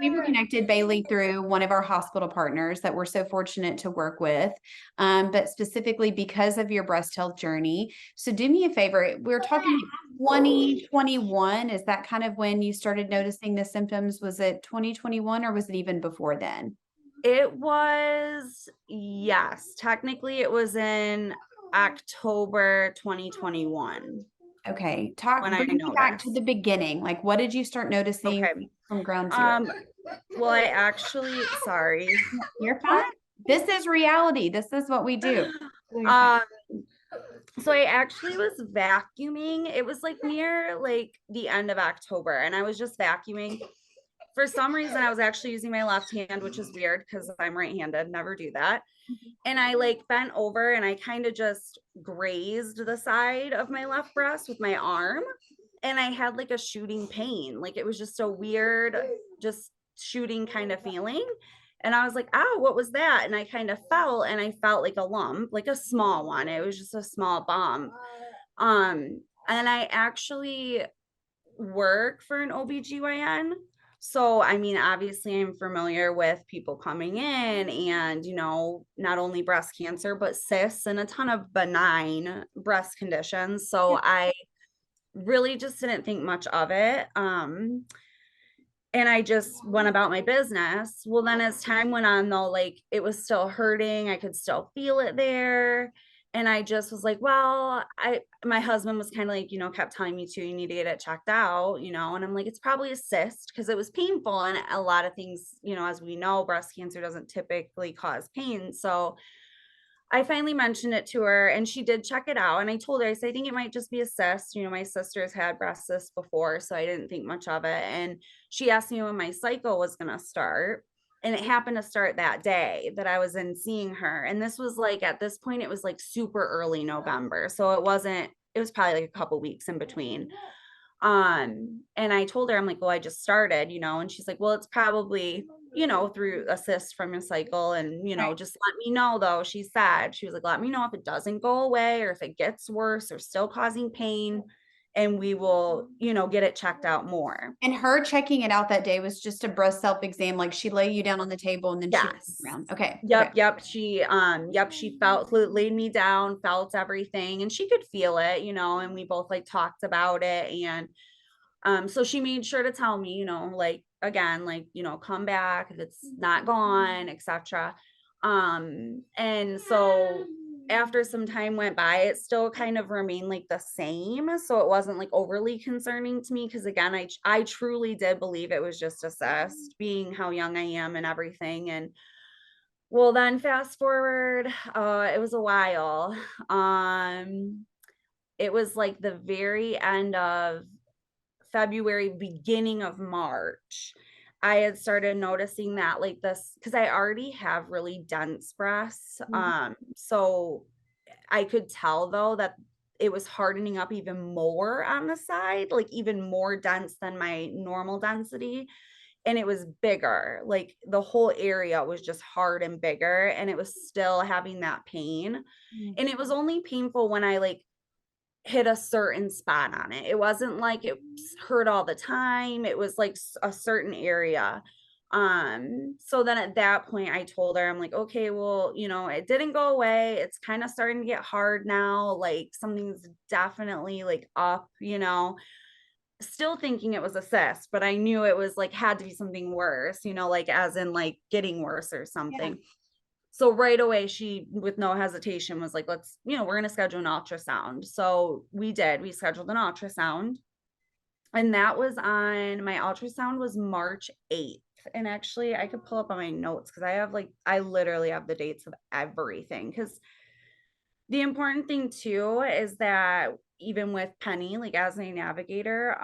We were connected, Bailey, through one of our hospital partners that we're so fortunate to work with, but specifically because of your breast health journey. So do me a favor. We're talking 2021. Is that kind of when you started noticing the symptoms? Was it 2021 or was it even before then? It was, yes, technically it was in October 2021 Okay, when I bring me back to the noticed. beginning. Like, what did you start noticing Okay. from ground zero? Um, well, I actually, sorry. You're fine. This is reality. This is what we do. No, you're fine. Um, so I actually was vacuuming. It was like near like the end of October, and I was just vacuuming. For some reason, I was actually using my left hand, which is weird because I'm right-handed, never do that. And I like bent over and I kind of just grazed the side of my left breast with my arm. And I had like a shooting pain. Like it was just a weird, just shooting kind of feeling. And I was like, oh, what was that? And I kind of fell and I felt like a lump, like a small one. It was just a small bump. And I actually work for an OBGYN. So, I mean, obviously, I'm familiar with people coming in and, not only breast cancer, but cysts and a ton of benign breast conditions. So, I really just didn't think much of it. And I just went about my business. Well, then as time went on, though, like it was still hurting. I could still feel it there. And I just was like, well, my husband was kind of like, kept telling me to, you need to get it checked out, and I'm like, it's probably a cyst because it was painful. And a lot of things, as we know, breast cancer doesn't typically cause pain. So I finally mentioned it to her and she did check it out. And I told her, I said, I think it might just be a cyst. My sister's had breast cysts before, so I didn't think much of it. And she asked me when my cycle was going to start. And it happened to start that day that I was in seeing her. And this was like, at this point, it was like super early November. So it was probably like a couple weeks in between. And I told her, I'm like, well, I just started, and she's like, well, it's probably, through a cyst from your cycle. And, Right. just let me know though. She said, she was like, let me know if it doesn't go away or if it gets worse or still causing pain. And we will, get it checked out more. And her checking it out that day was just a breast self-exam. Like she lay you down on the table and then she Yes. around. Okay. Okay. Yep. She laid me down, felt everything, and she could feel it, and we both like talked about it. And so she made sure to tell me, like again, like, come back if it's not gone, etc. And so after some time went by, it still kind of remained like the same. So it wasn't like overly concerning to me because again, I truly did believe it was just assessed, being how young I am and everything. And well, then fast forward, it was a while. It was like the very end of February, beginning of March, I had started noticing that like this because I already have really dense breasts. Mhm. So I could tell though that it was hardening up even more on the side, like even more dense than my normal density. And it was bigger, like the whole area was just hard and bigger, and it was still having that pain. And it was only painful when I like hit a certain spot on it. It wasn't like it hurt all the time. It was like a certain area. So then at that point I told her, I'm like, okay, well, it didn't go away. It's kind of starting to get hard now. Like something's definitely like up, still thinking it was a cyst, but I knew it was like had to be something worse, like as in like getting worse or Yeah. something. So right away, she, with no hesitation, was like, let's, we're going to schedule an ultrasound. So we did. We scheduled an ultrasound. And that was my ultrasound was March 8th. And actually, I could pull up on my notes because I literally have the dates of everything. Because the important thing too is that even with Penny, like as a navigator,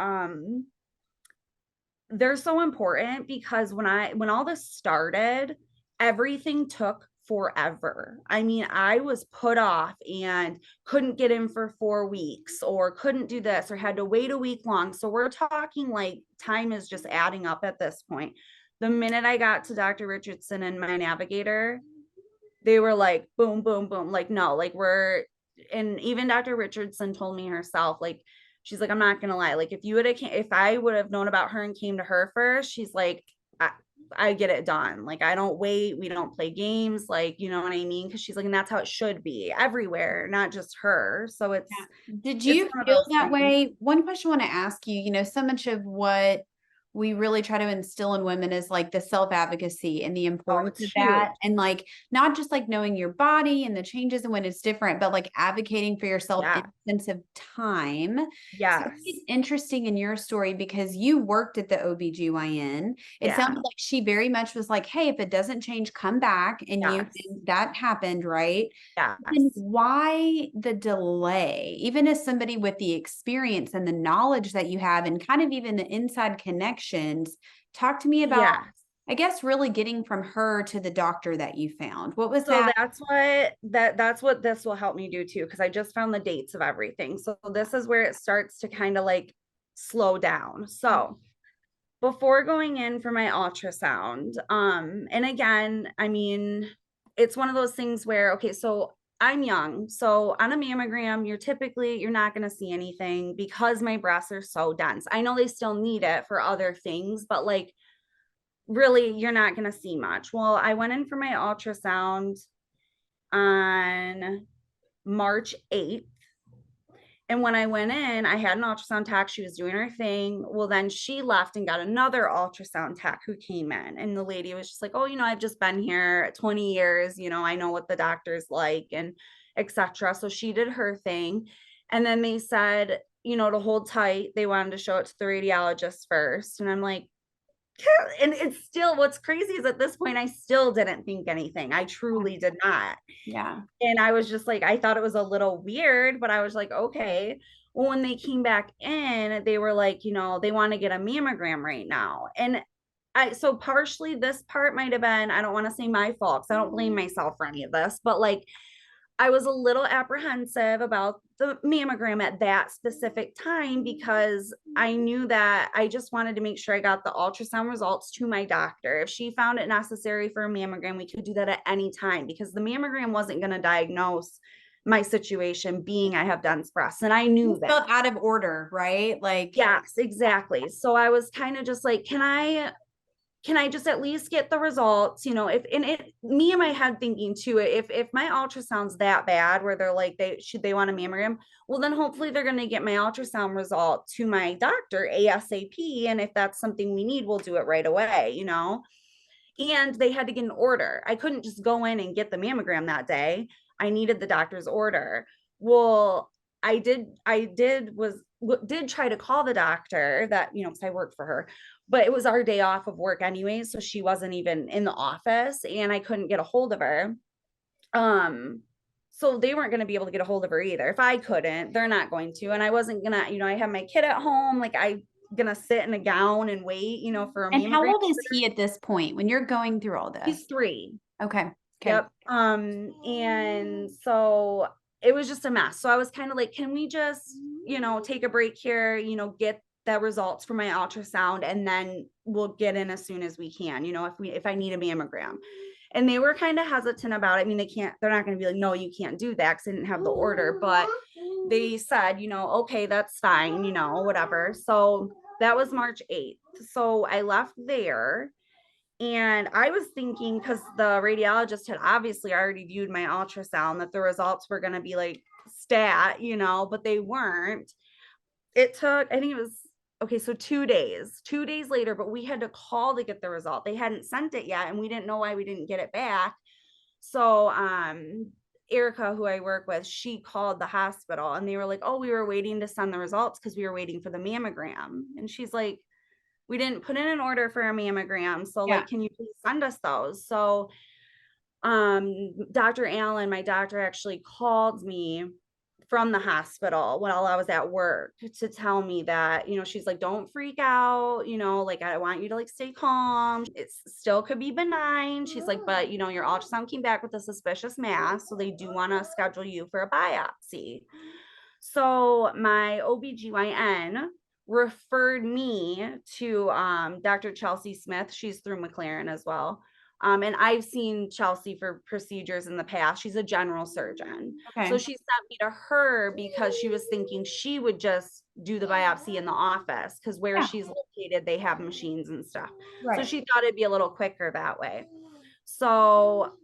they're so important because when all this started, everything took forever. I mean, I was put off and couldn't get in for 4 weeks or couldn't do this or had to wait a week long. So we're talking like time is just adding up at this point. The minute I got to Dr. Richardson and my navigator, they were like, boom, boom, boom. Like, no, like and even Dr. Richardson told me herself, like, she's like, I'm not gonna lie. Like, if I would have known about her and came to her first, she's like, I get it done. Like, I don't wait. We don't play games. Like, you know what I mean? Cause she's like, and that's how it should be everywhere, not just her. So Yeah. Did it's you one of feel those that things. way? One question I want to ask you, so much of what we really try to instill in women is like the self-advocacy and the Oh, importance it's of huge. that. And like not just like knowing your body and the changes and when it's different, but like advocating for yourself in Yeah. a sense of time. So I think Yes. it's interesting in your story because you worked at the OBGYN. It Yeah. sounded like she very much was like, hey, if it doesn't change, come back. And you Yes. that happened, right? Then Yes. why the delay? Even as somebody with the experience and the knowledge that you have, and kind of even the inside connections, talk to me about, Yes. I guess, really getting from her to the doctor that you found. What was So that? that's what this will help me do too, because I just found the dates of everything. So this is where it starts to kind of like slow down. So before going in for my ultrasound, and again, I mean, it's one of those things where, okay, so I'm young. So on a mammogram, you're not going to see anything because my breasts are so dense. I know they still need it for other things, but like really, you're not going to see much. Well, I went in for my ultrasound on March 8th. And when I went in, I had an ultrasound tech. She was doing her thing. Well, then she left and got another ultrasound tech who came in. And the lady was just like, oh, I've just been here 20 years. I know what the doctor's like and etc. So she did her thing. And then they said, to hold tight. They wanted to show it to the radiologist first. And I'm like, and it's still, what's crazy is at this point, I still didn't think anything. I truly did not. Yeah. And I was just like, I thought it was a little weird, but I was like, okay. Well, when they came back in, they were like, they want to get a mammogram right now. And so partially this part might have been, I don't want to say my fault, because I don't blame myself for any of this, but like I was a little apprehensive about the mammogram at that specific time because I knew that I just wanted to make sure I got the ultrasound results to my doctor. If she found it necessary for a mammogram, we could do that at any time because the mammogram wasn't going to diagnose my situation being I have dense breasts. And I knew You that. felt out of order, right? Like, Yes, exactly. So I was kind of just like, can I just at least get the results? If and it me in my head thinking too, if my ultrasound's that bad where they're like they want a mammogram, well then hopefully they're gonna get my ultrasound result to my doctor ASAP. And if that's something we need, we'll do it right away. And they had to get an order. I couldn't just go in and get the mammogram that day. I needed the doctor's order. Well, I did try to call the doctor that, because I worked for her, but it was our day off of work anyways. So she wasn't even in the office and I couldn't get a hold of her. So they weren't going to be able to get a hold of her either. If I couldn't, they're not going to. And I wasn't gonna, I have my kid at home. Like I gonna sit in a gown and wait, for a and how mammogram. old is he at this point when you're going through all He's this? 3. Okay. Okay. Yep. And so it was just a mess. So I was kind of like, can we just, take a break here, get the results for my ultrasound and then we'll get in as soon as we can, if I need a mammogram. And they were kind of hesitant about it. I mean, they're not going to be like, no, you can't do that because I didn't have the order, but they said, okay, that's fine, whatever. So that was March 8th. So I left there and I was thinking, because the radiologist had obviously already viewed my ultrasound, that the results were going to be like stat, but they weren't. It took, I think it was, okay, so 2 days later, but we had to call to get the result. They hadn't sent it yet, and we didn't know why we didn't get it back. So, Erica, who I work with, she called the hospital and they were like, oh, we were waiting to send the results because we were waiting for the mammogram. And she's like, we didn't put in an order for a mammogram. So Yeah. like, can you please send us those? So Dr. Allen, my doctor, actually called me from the hospital while I was at work to tell me that, she's like, don't freak out, like I want you to like stay calm. It still could be benign. She's like, but your ultrasound came back with a suspicious mass. So they do want to schedule you for a biopsy. So my OBGYN referred me to Dr. Chelsea Smith. She's through McLaren as well. And I've seen Chelsea for procedures in the past. She's a general surgeon. Okay. So she sent me to her because she was thinking she would just do the biopsy in the office, because where Yeah. she's located, they have machines and stuff. So Right. she thought it'd be a little quicker that way. So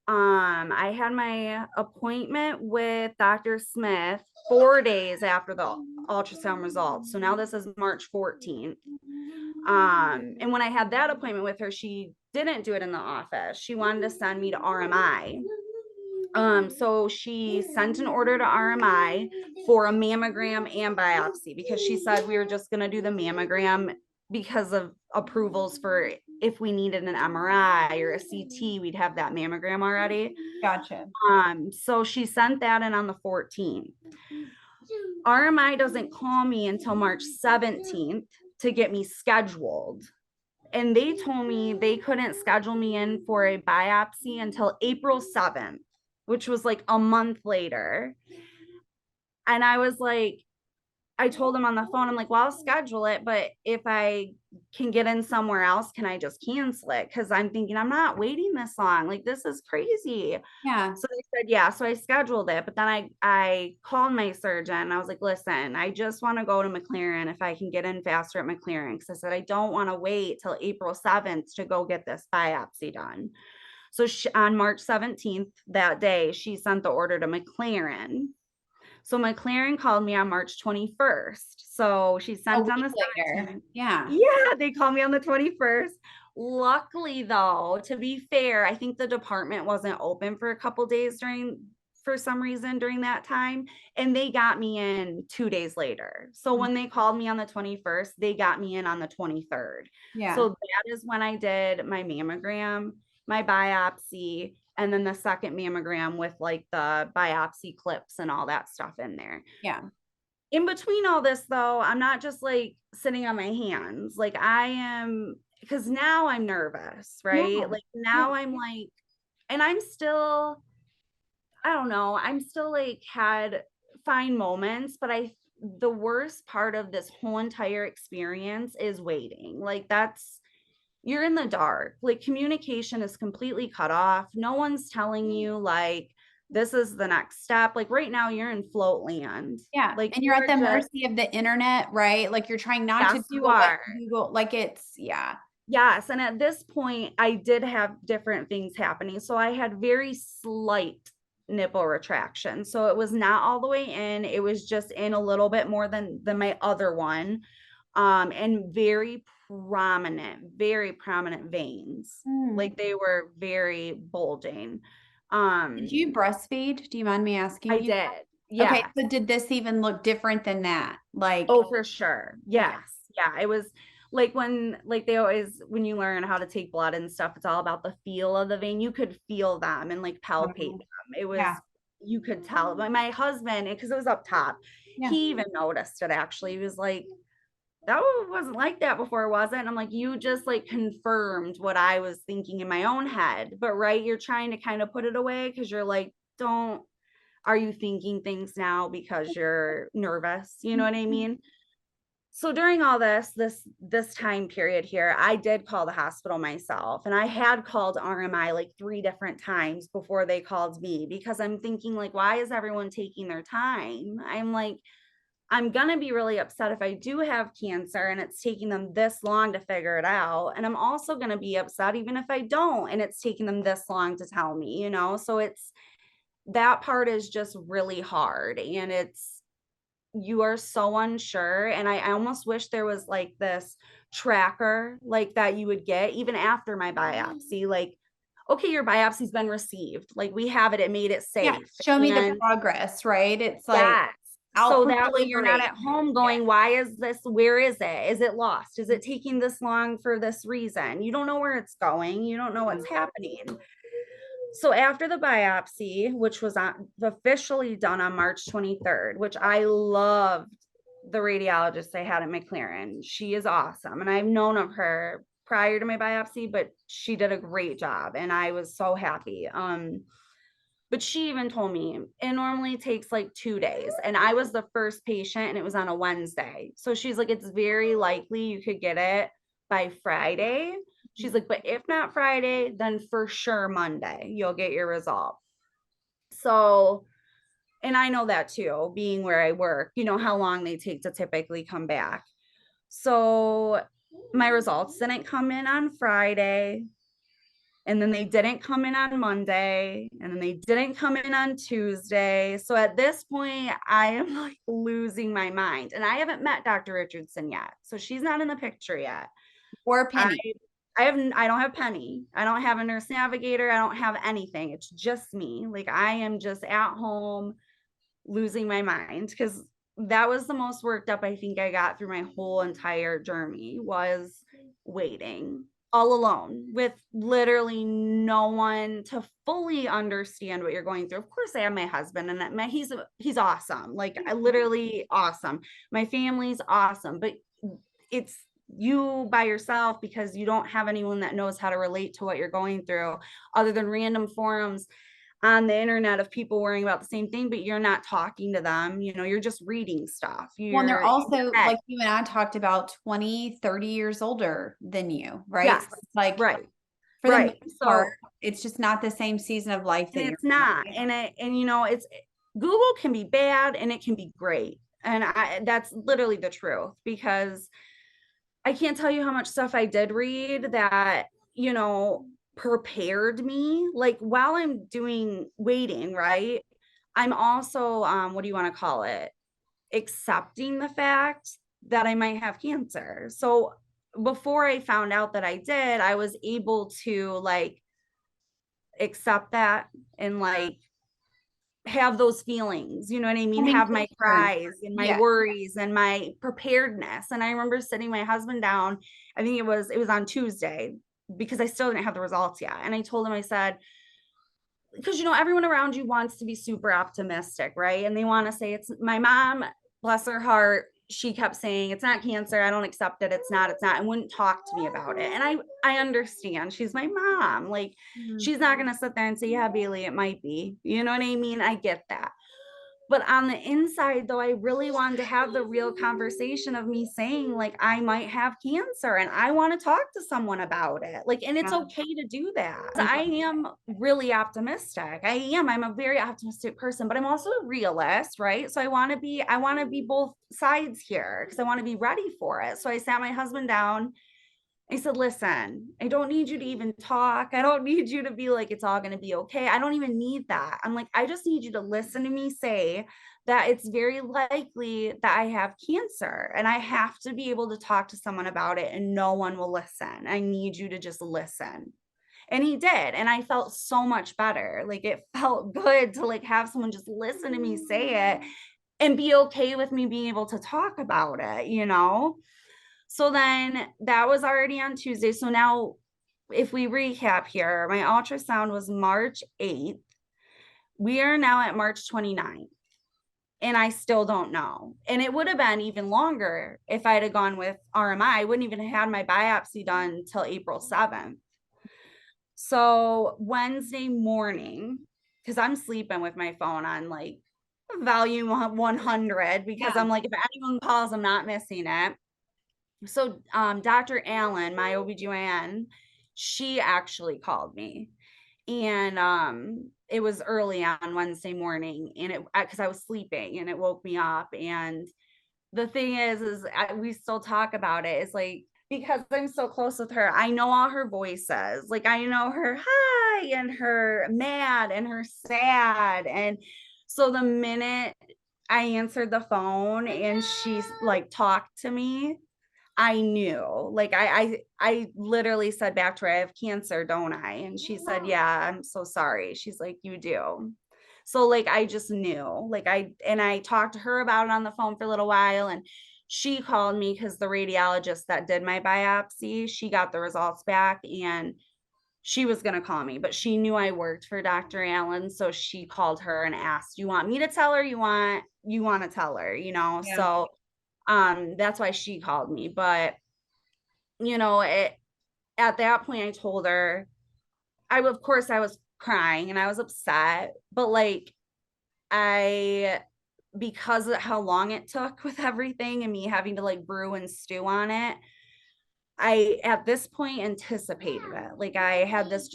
I had my appointment with Dr. Smith 4 days after the ultrasound results. So now this is March 14th. And when I had that appointment with her, she didn't do it in the office. She wanted to send me to RMI. So she sent an order to RMI for a mammogram and biopsy, because she said we were just going to do the mammogram because of approvals for if we needed an MRI or a CT, we'd have that mammogram already. Gotcha. So she sent that in on the 14th. RMI doesn't call me until March 17th to get me scheduled. And they told me they couldn't schedule me in for a biopsy until April 7th, which was like a month later. And I was like, I told them on the phone, I'm like, well, I'll schedule it, but if I can get in somewhere else, can I just cancel it? Because I'm thinking, I'm not waiting this long. Like, this is crazy. Yeah. So they said, yeah. So I scheduled it. But then I called my surgeon. I was like, listen, I just want to go to McLaren if I can get in faster at McLaren. Because I said, I don't want to wait till April 7th to go get this biopsy done. So on March 17th, that day, she sent the order to McLaren. So McLaren called me on March 21st. So she A sent week on the later. 17th. Yeah. Yeah, they called me on the 21st. Luckily, though, to be fair, I think the department wasn't open for a couple days for some reason during that time. And they got me in 2 days later. So when they called me on the 21st, they got me in on the 23rd. Yeah. So that is when I did my mammogram, my biopsy, and then the second mammogram with like the biopsy clips and all that stuff in there. Yeah. In between all this, though, I'm not just like sitting on my hands. Like I am, because now I'm nervous, right? Yeah. Like now I'm like, and I'm still, I don't know, I'm still like had fine moments, but the worst part of this whole entire experience is waiting. Like you're in the dark. Like communication is completely cut off. No one's telling you like this is the next step. Like right now you're in float land. Yeah. Like And you're at the just, mercy of the internet, right? Like you're trying not to yes, you Google what are. Google, like it's, yeah. Yes. And at this point, I did have different things happening. So I had very slight nipple retraction. So it was not all the way in. It was just in a little bit more than my other one. And very prominent veins. Like they were very bulging. Did you breastfeed? Do you mind me asking I you? did. Okay, Yeah. so did this even look different than that? Like, Oh, for sure. okay. Yes. Yeah. It was like like they always, when you learn how to take blood and stuff, it's all about the feel of the vein. You could feel them and like palpate them. It was, Yeah. you could tell. But my husband, because it was up top, Yeah. he even noticed it actually. He was like, that wasn't like that before, was it? And I'm like, you just like confirmed what I was thinking in my own head. But right, you're trying to kind of put it away because you're like, are you thinking things now because you're nervous? You know what I mean? So during all this time period here, I did call the hospital myself, and I had called RMI like 3 different times before they called me, because I'm thinking like, why is everyone taking their time? I'm like, I'm gonna be really upset if I do have cancer and it's taking them this long to figure it out. And I'm also gonna be upset even if I don't and it's taking them this long to tell me, you know? So that part is just really hard, and you are so unsure. And I almost wish there was like this tracker like that you would get even after my biopsy, like, okay, your biopsy's been received, like we have it, it made it safe. Yeah. Show me the And progress, right? It's like, yes. I'll So that way you're not proliferate. at home going, why is this? Where is it? Is it lost? Is it taking this long for this reason? You don't know where it's going. You don't know what's happening. So after the biopsy, which was officially done on March 23rd, which I loved the radiologist I had at McLaren. She is awesome. And I've known of her prior to my biopsy, but she did a great job and I was so happy. But she even told me it normally takes like 2 days. And I was the first patient and it was on a Wednesday. So she's like, it's very likely you could get it by Friday. She's like, but if not Friday, then for sure Monday, you'll get your result. So, and I know that too, being where I work, you know, how long they take to typically come back. So my results didn't come in on Friday. And then they didn't come in on Monday. And then they didn't come in on Tuesday. So at this point, I am like losing my mind. And I haven't met Dr. Richardson yet. So she's not in the picture yet. Or Penny. I don't have Penny. I don't have a nurse navigator. I don't have anything. It's just me. Like I am just at home losing my mind because that was the most worked up I think I got through my whole entire journey was waiting all alone with literally no one to fully understand what you're going through. Of course, I have my husband and he's awesome. Like I literally awesome. My family's awesome, but it's you by yourself because you don't have anyone that knows how to relate to what you're going through other than random forums on the internet of people worrying about the same thing, but you're not talking to them. You know, you're just reading stuff. Well, and they're also, like you and I talked about, 20, 30 years older than you, right? Yes, So it's like, right. for the Right. most So part, it's just not the same season of life that it's you're not. in. And you know, it's Google can be bad and it can be great. And that's literally the truth because I can't tell you how much stuff I did read that, you know, prepared me. Like while I'm doing waiting, right? I'm also, what do you want to call it? Accepting the fact that I might have cancer. So before I found out that I did, I was able to like accept that and like have those feelings, you know what I mean? Have my cries and my worries and my preparedness. And I remember sitting my husband down, I think it was on Tuesday because I still didn't have the results yet. And I told him, I said, because you know, everyone around you wants to be super optimistic, right? And they want to say it's my mom, bless her heart, she kept saying it's not cancer, I don't accept it, it's not, and wouldn't talk to me about it. And I understand, she's my mom, like she's not going to sit there and say, yeah, Bailey, it might be, you know what I mean? I get that. But on the inside, though, I really wanted to have the real conversation of me saying, like, I might have cancer and I want to talk to someone about it. Like, and it's okay to do that. I am really optimistic. I'm a very optimistic person, but I'm also a realist, right? So I want to be both sides here because I want to be ready for it. So I sat my husband down. I said, listen, I don't need you to even talk. I don't need you to be like, it's all going to be okay. I don't even need that. I'm like, I just need you to listen to me say that it's very likely that I have cancer and I have to be able to talk to someone about it and no one will listen. I need you to just listen. And he did. And I felt so much better. Like it felt good to like have someone just listen to me say it and be okay with me being able to talk about it, you know? So then that was already on Tuesday. So now if we recap here, my ultrasound was March 8th. We are now at March 29th. And I still don't know. And it would have been even longer if I'd have gone with RMI. I wouldn't even have had my biopsy done till April 7th. So Wednesday morning, because I'm sleeping with my phone on like volume 100 because I'm like, if anyone calls, I'm not missing it. So Dr. Allen, my OBGYN, she actually called me. And it was early on Wednesday morning and it because I was sleeping and it woke me up. And the thing is we still talk about it. It's like because I'm so close with her, I know all her voices. Like I know her hi and her mad and her sad. And so the minute I answered the phone and she's like talked to me, I knew, like, I literally said back to her, I have cancer, don't I? And she said, yeah, I'm so sorry. She's like, you do. So like, I just knew, like, I talked to her about it on the phone for a little while. And she called me because the radiologist that did my biopsy, she got the results back and she was going to call me, but she knew I worked for Dr. Allen. So she called her and asked, you want me to tell her? You want to tell her, you know? Yeah. So that's why she called me. But you know, at that point I told her, of course I was crying and I was upset, but like because of how long it took with everything and me having to like brew and stew on it, I, at this point, anticipated it. Like I had this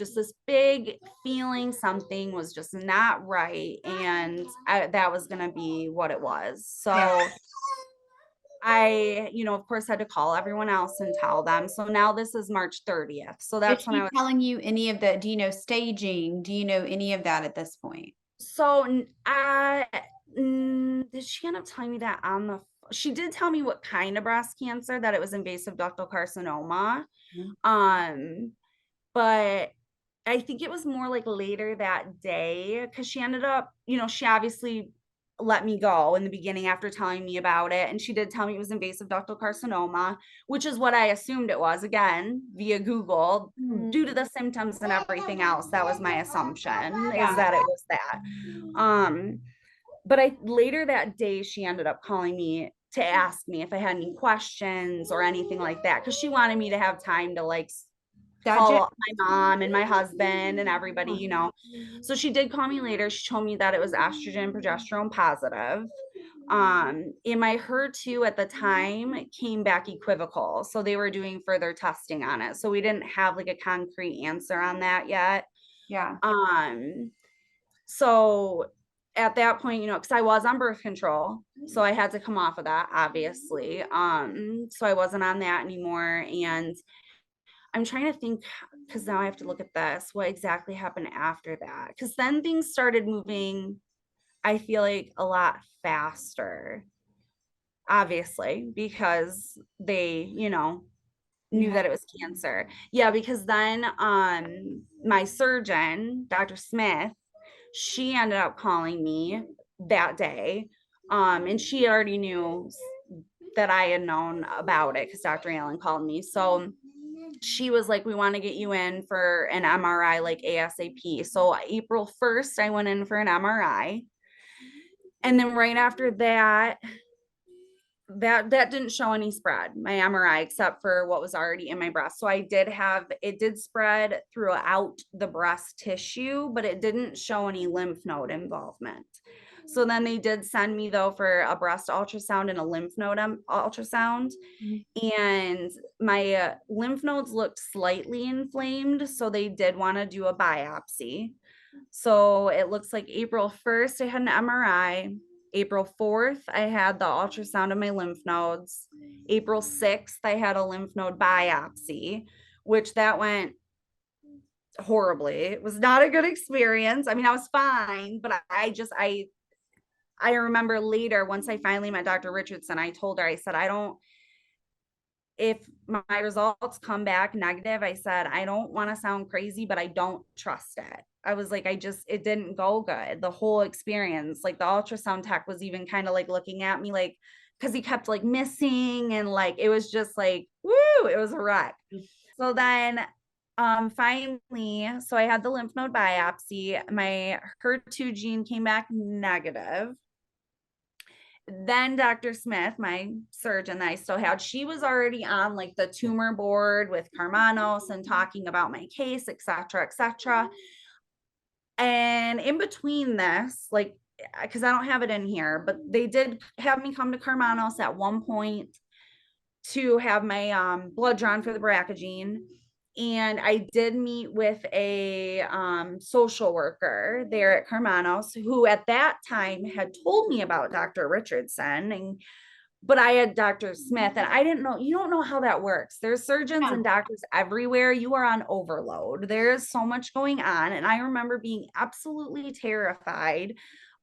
big feeling something was just not right. And that was going to be what it was. So Yeah. I, of course, had to call everyone else and tell them. So now this is March 30th. So Is that's when I she was. telling you any of the, do you know staging? Do you know any of that at this point? So did she end up telling me that on the, she did tell me what kind of breast cancer, that it was invasive ductal carcinoma. Mhm. But I think it was more like later that day, because she ended up, she obviously let me go in the beginning after telling me about it. And she did tell me it was invasive ductal carcinoma, which is what I assumed it was, again, via Google, due to the symptoms and everything else. That was my assumption, is that it was that. But later that day, she ended up calling me to ask me if I had any questions or anything like that, because she wanted me to have time to like call up my mom and my husband and everybody. So she did call me later. She told me that it was estrogen progesterone positive. And my HER2 at the time came back equivocal, so they were doing further testing on it, so we didn't have like a concrete answer on that yet. Yeah. So at that point, because I was on birth control, so I had to come off of that, obviously. So I wasn't on that anymore. And I'm trying to think, because now I have to look at this, what exactly happened after that. Because then things started moving, I feel like, a lot faster, obviously, because they, knew that it was cancer. Yeah, because then my surgeon, Dr. Smith, she ended up calling me that day. And she already knew that I had known about it because Dr. Allen called me. So she was like, we want to get you in for an MRI like ASAP. So April 1st, I went in for an MRI. And then right after that, that didn't show any spread, my MRI, except for what was already in my breast. So it did spread throughout the breast tissue, but it didn't show any lymph node involvement. So then they did send me though for a breast ultrasound and a lymph node ultrasound. And my lymph nodes looked slightly inflamed, so they did want to do a biopsy. So it looks like April 1st, I had an MRI. April 4th, I had the ultrasound of my lymph nodes. April 6th, I had a lymph node biopsy, which that went horribly. It was not a good experience. I mean, I was fine, but I remember later, once I finally met Dr. Richardson, I told her, I said, if my results come back negative, I said, I don't want to sound crazy, but I don't trust it. I was like, it didn't go good. The whole experience, like the ultrasound tech was even kind of like looking at me like, because he kept like missing, and like, it was just like, woo, it was a wreck. So then finally, so I had the lymph node biopsy. My HER2 gene came back negative. Then Dr. Smith, my surgeon that I still had, she was already on like the tumor board with Carmanos and talking about my case, et cetera, et cetera. And in between this, like, because I don't have it in here, but they did have me come to Carmanos at one point to have my blood drawn for the BRCA. And I did meet with a social worker there at Carmanos, who at that time had told me about Dr. Richardson. But I had Dr. Smith, and I didn't know, you don't know how that works. There's surgeons and doctors everywhere. You are on overload. There's so much going on. And I remember being absolutely terrified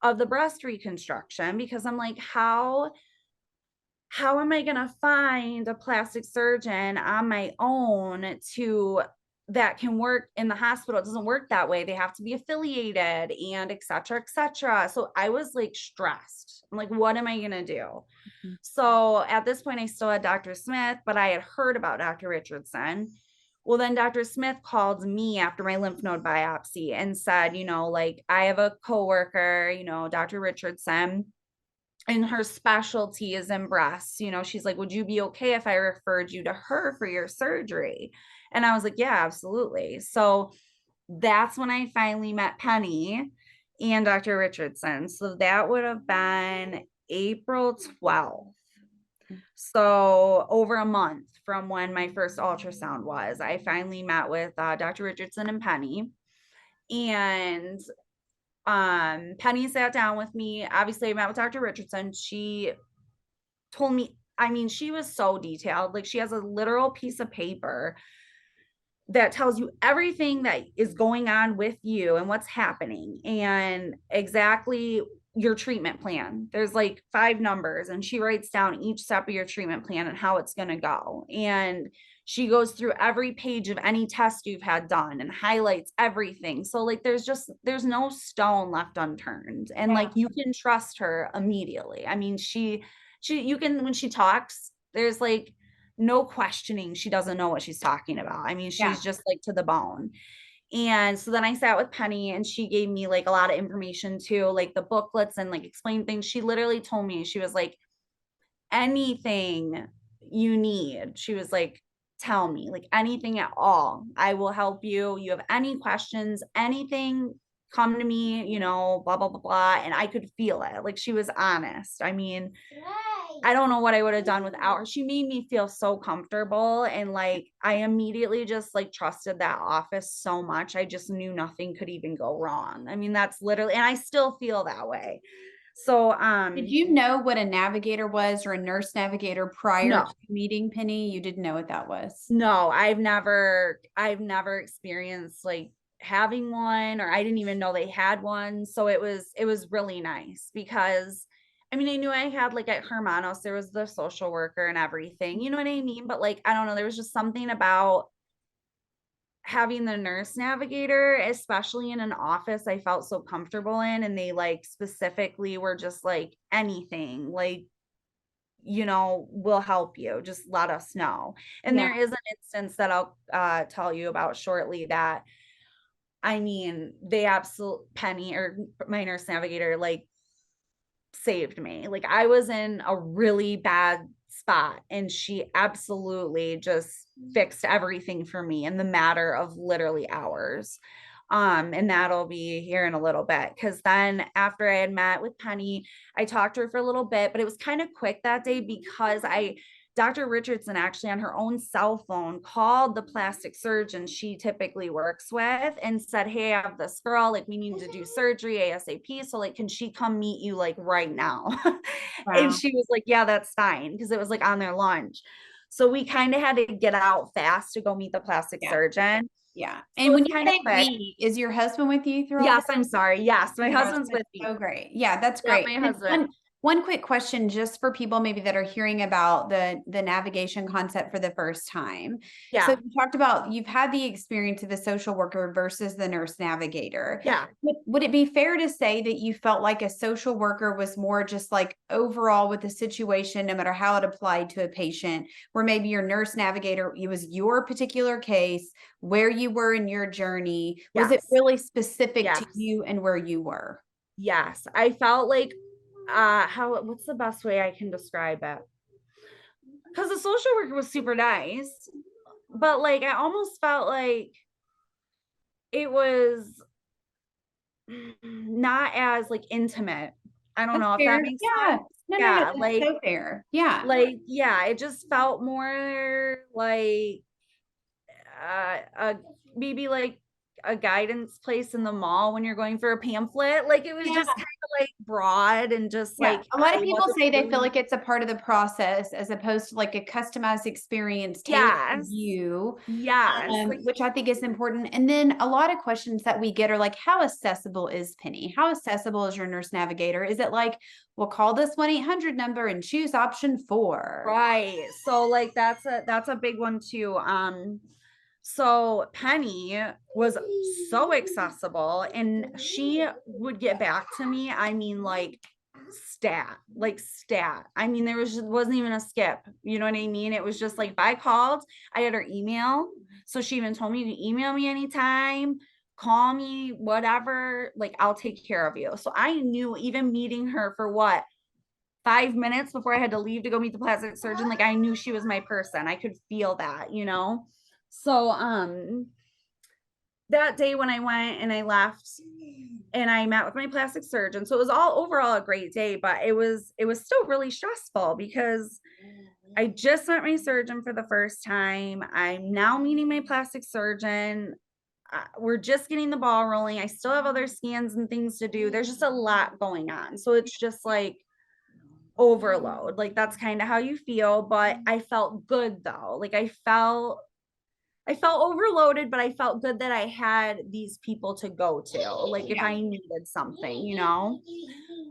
of the breast reconstruction, because I'm like, how am I going to find a plastic surgeon on my own that can work in the hospital? It doesn't work that way. They have to be affiliated and et cetera, et cetera. So I was like stressed. I'm like, what am I going to do? So at this point, I still had Dr. Smith, but I had heard about Dr. Richardson. Well, then Dr. Smith called me after my lymph node biopsy and said, like, I have a coworker, Dr. Richardson, and her specialty is in breasts. She's like, would you be okay if I referred you to her for your surgery? And I was like, yeah, absolutely. So that's when I finally met Penny and Dr. Richardson. So that would have been April 12th. So over a month from when my first ultrasound was. I finally met with Dr. Richardson and Penny, and Penny sat down with me. Obviously, I met with Dr. Richardson. She told me, I mean, she was so detailed. Like, she has a literal piece of paper that tells you everything that is going on with you and what's happening and exactly your treatment plan. There's like 5 numbers, and she writes down each step of your treatment plan and how it's going to go. And she goes through every page of any test you've had done and highlights everything. So like there's no stone left unturned, and like you can trust her immediately. I mean, you can, when she talks, there's like no questioning. She doesn't know what she's talking about. I mean, she's just like to the bone. And so then I sat with Penny, and she gave me like a lot of information too, like the booklets and like explain things. She literally told me, she was like, anything you need, she was like, tell me, like anything at all. I will help you. You have any questions, anything, come to me, you know, blah, blah, blah, blah. And I could feel it. Like, she was honest. I mean, I don't know what I would have done without her. She made me feel so comfortable. And like, I immediately just like trusted that office so much. I just knew nothing could even go wrong. I mean, that's literally, and I still feel that way. So, did you know what a navigator was, or a nurse navigator, prior no, to meeting Penny? You didn't know what that was? no, I've never experienced like having one, or I didn't even know they had one. So it was really nice because I mean, I knew I had, like, at Hermanos, there was the social worker and everything, you know what I mean? But like, I don't know, there was just something about having the nurse navigator, especially in an office I felt so comfortable in. And they like specifically were just like, anything, like, you know, we'll help you, just let us know. And Yeah. there is an instance that I'll tell you about shortly that, I mean, they absolutely, Penny, or my nurse navigator, like, saved me. Like, I was in a really bad spot, and she absolutely just fixed everything for me in the matter of literally hours. And that'll be here in a little bit, because then after I had met with Penny, I talked to her for a little bit, but it was kind of quick that day because Dr. Richardson actually on her own cell phone called the plastic surgeon she typically works with and said, hey, I have this girl, like, we need to do surgery ASAP. So like, can she come meet you like right now? And Wow. she was like, yeah, that's fine. Because it was like on their lunch. So we kind of had to get out fast to go meet the plastic Yeah. surgeon. Yeah. So And it when was you kind of say quick. we, is your husband with you through all Yes, this? I'm sorry. Yes, my Oh my gosh, husband's that's with me. so great. Yeah, that's Yeah, great. my And husband. one quick question, just for people maybe that are hearing about the navigation concept for the first time. So Yeah. you talked about you've had the experience of the social worker versus the nurse navigator. Yeah. Would it be fair to say that you felt like a social worker was more just like overall with the situation, no matter how it applied to a patient, where maybe your nurse navigator, it was your particular case, where you were in your journey? Was it Yes. really specific to Yes. you and where you were? Yes. I felt like what's the best way I can describe it? Because the social worker was super nice, but like I almost felt like it was not as like intimate. I don't That's know if that fair. makes Yeah. sense. No, Yeah, that's so fair. Yeah. yeah, it just felt more like a maybe like a guidance place in the mall when you're going for a pamphlet. Like, it was Yeah. just kind of like broad and just Yeah. like A lot of I people wasn't say they feel really. like it's a part of the process as opposed to like a customized experience tailored to Yes. you, Yes. Like, which I think is important. And then a lot of questions that we get are like, how accessible is Penny? How accessible is your nurse navigator? Is it like, well, call this 1-800 number and choose option 4? right. So like that's a big one too. So Penny was so accessible, and she would get back to me. I mean, like stat. I mean, wasn't even a skip. You know what I mean? It was just like, if I called, I had her email. So she even told me to email me anytime, call me, whatever, like, I'll take care of you. So I knew, even meeting her for what, 5 minutes before I had to leave to go meet the plastic surgeon, like, I knew she was my person. I could feel that, you know? So, that day when I went and I left and I met with my plastic surgeon. So it was all overall a great day, but it was still really stressful because I just met my surgeon for the first time. I'm now meeting my plastic surgeon. We're just getting the ball rolling. I still have other scans and things to do. There's just a lot going on. So it's just like overload. Like that's kind of how you feel, but I felt good though. Like I felt overloaded, but I felt good that I had these people to go to, like if I needed something,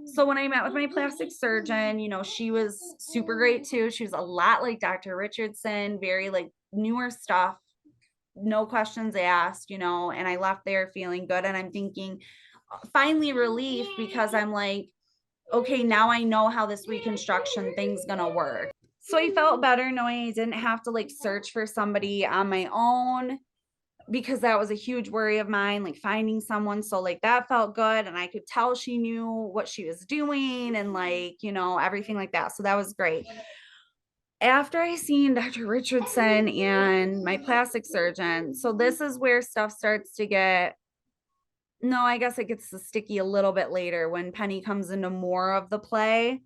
So when I met with my plastic surgeon, she was super great too. She was a lot like Dr. Richardson, very like newer stuff, no questions asked, and I left there feeling good. And I'm thinking, finally relief, because I'm like, okay, now I know how this reconstruction thing's gonna work. So I felt better knowing I didn't have to like search for somebody on my own, because that was a huge worry of mine, like finding someone. So like that felt good. And I could tell she knew what she was doing and like, everything like that. So that was great. After I seen Dr. Richardson and my plastic surgeon, so this is where stuff starts to get, no, I guess it gets sticky a little bit later when Penny comes into more of the play,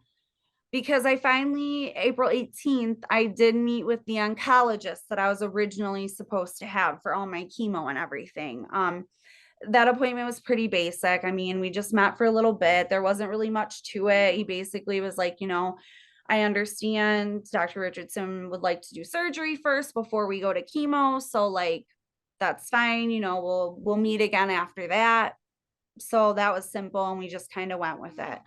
because I finally, April 18th, I did meet with the oncologist that I was originally supposed to have for all my chemo and everything. That appointment was pretty basic. I mean, we just met for a little bit. There wasn't really much to it. He basically was like, I understand Dr. Richardson would like to do surgery first before we go to chemo. So like, that's fine. We'll meet again after that. So that was simple. And we just kind of went with it,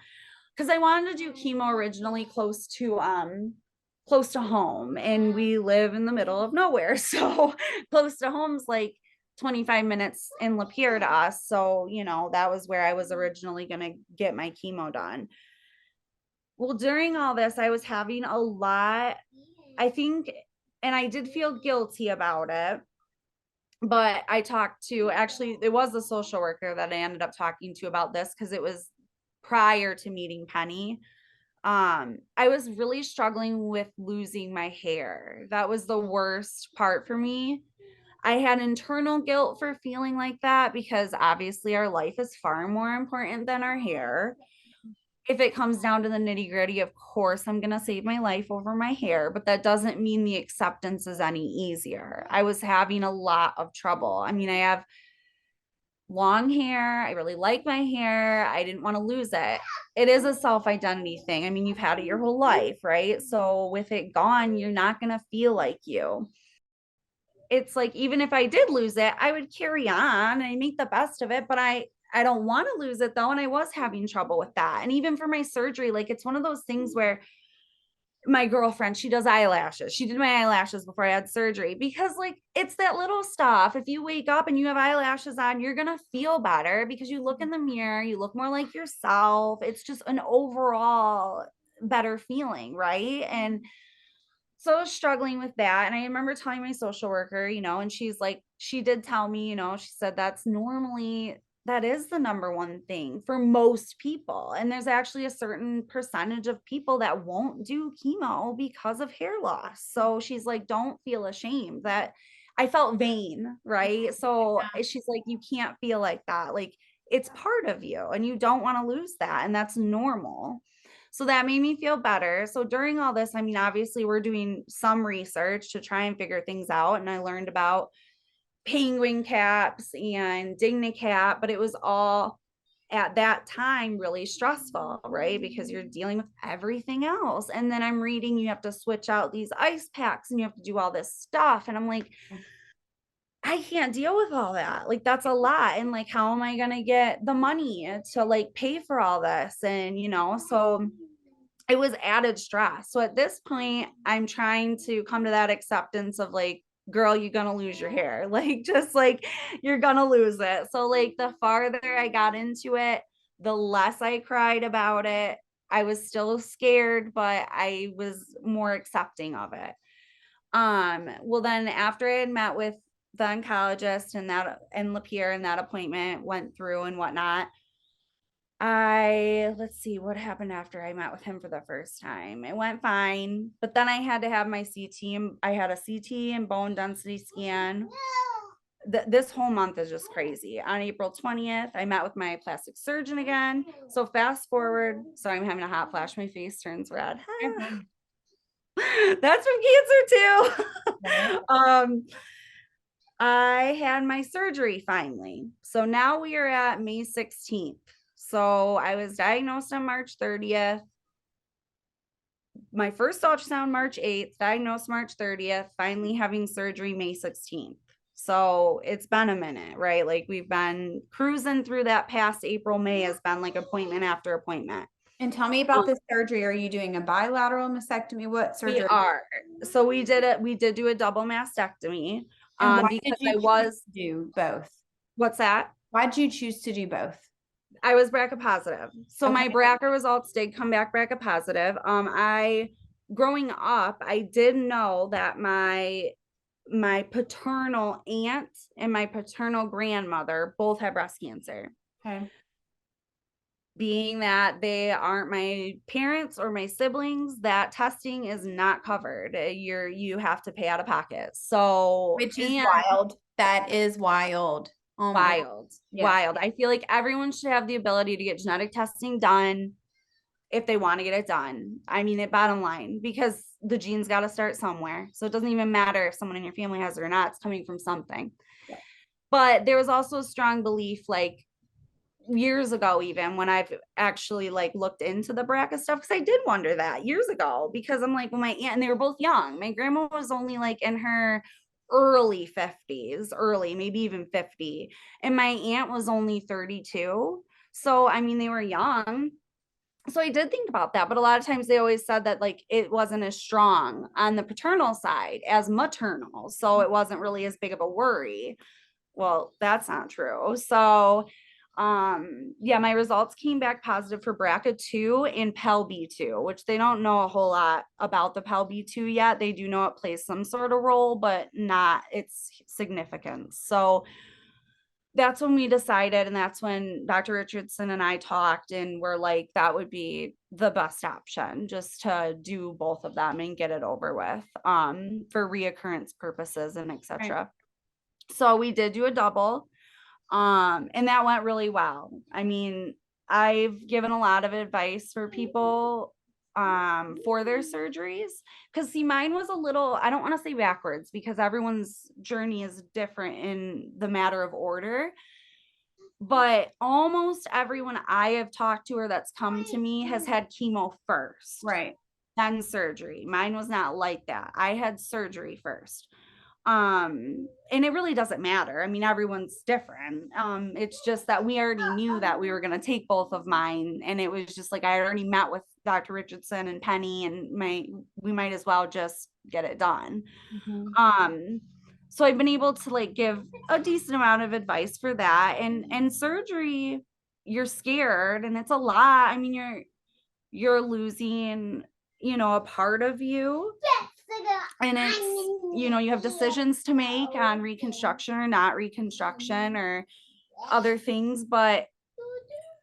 because I wanted to do chemo originally close to home, and we live in the middle of nowhere. So close to home's like 25 minutes in Lapeer to us. So, that was where I was originally going to get my chemo done. Well, during all this, I was having a lot, I think, and I did feel guilty about it. But I talked to, actually, it was the social worker that I ended up talking to about this, because it was prior to meeting Penny. I was really struggling with losing my hair. That was the worst part for me. I had internal guilt for feeling like that, because obviously our life is far more important than our hair. If it comes down to the nitty gritty, of course, I'm going to save my life over my hair, but that doesn't mean the acceptance is any easier. I was having a lot of trouble. I mean, I have long hair. I really like my hair. I didn't want to lose it. It is a self-identity thing. I mean, you've had it your whole life, right? So with it gone, you're not going to feel like you. It's like, even if I did lose it, I would carry on and make the best of it, but I don't want to lose it though. And I was having trouble with that. And even for my surgery, like it's one of those things where my girlfriend, she does eyelashes. She did my eyelashes before I had surgery, because like it's that little stuff. If you wake up and you have eyelashes on, you're going to feel better because you look in the mirror, you look more like yourself. It's just an overall better feeling, right? And so I was struggling with that. And I remember telling my social worker, and she's like, she did tell me, she said that is the number one thing for most people. And there's actually a certain percentage of people that won't do chemo because of hair loss. So she's like, don't feel ashamed. That I felt vain, right? So she's like, you can't feel like that. Like it's part of you and you don't want to lose that. And that's normal. So that made me feel better. So during all this, I mean, obviously we're doing some research to try and figure things out. And I learned about penguin caps and DigniCap, but it was all at that time really stressful, right? Because you're dealing with everything else. And then I'm reading, you have to switch out these ice packs and you have to do all this stuff. And I'm like, I can't deal with all that. Like, that's a lot. And like, how am I going to get the money to like pay for all this? And, so it was added stress. So at this point, I'm trying to come to that acceptance of like, girl, you're gonna lose your hair. Like, just like you're gonna lose it. So like the farther I got into it, the less I cried about it. I was still scared, but I was more accepting of it. Well then after I had met with the oncologist and Lapeer, and that appointment went through and whatnot, let's see what happened after I met with him for the first time. It went fine, but then I had to have my CT, and I had a CT and bone density scan. This whole month is just crazy. On April 20th, I met with my plastic surgeon again. So fast forward, sorry, I'm having a hot flash. My face turns red. That's from cancer too. Right. I had my surgery finally. So now we are at May 16th. So I was diagnosed on March 30th. My first ultrasound March 8th, diagnosed March 30th, finally having surgery May 16th. So it's been a minute, right? Like we've been cruising through that past April, May has been like appointment after appointment. And tell me about the surgery. Are you doing a bilateral mastectomy? What We surgery? are. So we did it. We did do a double mastectomy. And why did Because you I choose was, to do both? what's that? Why did you choose to do both? I was BRCA positive. So Okay. my BRCA results did come back BRCA positive. Growing up, I did know that my paternal aunt and my paternal grandmother both had breast cancer. Okay. Being that they aren't my parents or my siblings, that testing is not covered. You have to pay out of pocket. So, Which is and wild. That is wild. Oh my, wild, yeah. wild. I feel like everyone should have the ability to get genetic testing done if they want to get it done. I mean, it bottom line, because the genes got to start somewhere. So it doesn't even matter if someone in your family has it or not, it's coming from something. Yeah. But there was also a strong belief, like years ago, even when I've actually like looked into the BRCA stuff, because I did wonder that years ago, because I'm like, well, my aunt, and they were both young. My grandma was only like in her early 50s, early, maybe even 50. And my aunt was only 32. So, I mean, they were young. So I did think about that, but a lot of times they always said that like it wasn't as strong on the paternal side as maternal. So it wasn't really as big of a worry. Well, that's not true. So yeah, my results came back positive for BRCA2 and PEL-B2, which they don't know a whole lot about the PEL-B2 yet. They do know it plays some sort of role, but not its significance. So that's when we decided, and that's when Dr. Richardson and I talked, and we're like, that would be the best option, just to do both of them and get it over with, for reoccurrence purposes and Right. etc. So we did do a double, and that went really well. I mean, I've given a lot of advice for people for their surgeries, because see, mine was a little, I don't want to say backwards, because everyone's journey is different in the matter of order, but almost everyone I have talked to or that's come to me has had chemo first, Right. then surgery. Mine was not like that. I had surgery first. And it really doesn't matter. I mean, everyone's different. It's just that we already knew that we were going to take both of mine, and it was just like I had already met with Dr. Richardson and Penny, and we might as well just get it done. So I've been able to like give a decent amount of advice for that. And surgery, you're scared and it's a lot. I mean, you're losing, a part of you, and it's, you have decisions to make on reconstruction or not reconstruction or other things, but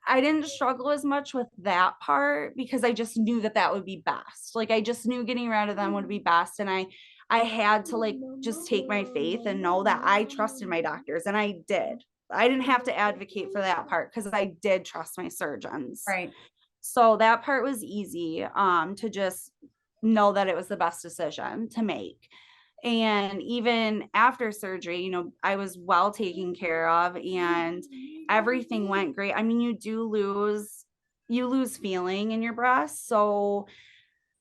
I didn't struggle as much with that part because I just knew that that would be best. Like I just knew getting rid of them would be best, and I had to like just take my faith and know that I trusted my doctors, and I did. I didn't have to advocate for that part because I did trust my surgeons. Right. So that part was easy, to just know that it was the best decision to make. And even after surgery, I was well taken care of and everything went great. I mean, you lose feeling in your breast. So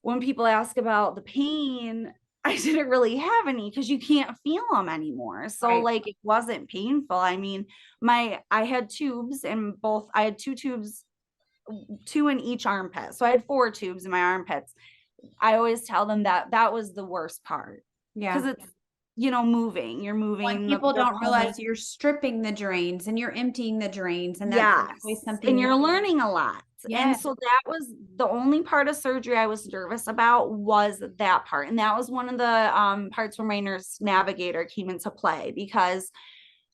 when people ask about the pain, I didn't really have any because you can't feel them anymore. So Right. like it wasn't painful. I mean, I had tubes in both, I had two tubes, two in each armpit. So I had 4 tubes in my armpits. I always tell them that that was the worst part because Yeah. it's, moving, you're moving. When people don't realize you're stripping the drains and you're emptying the drains, and that's Yes. always something And you're learning a lot. Yeah. And so that was the only part of surgery I was nervous about, was that part. And that was one of the parts where my nurse navigator came into play, because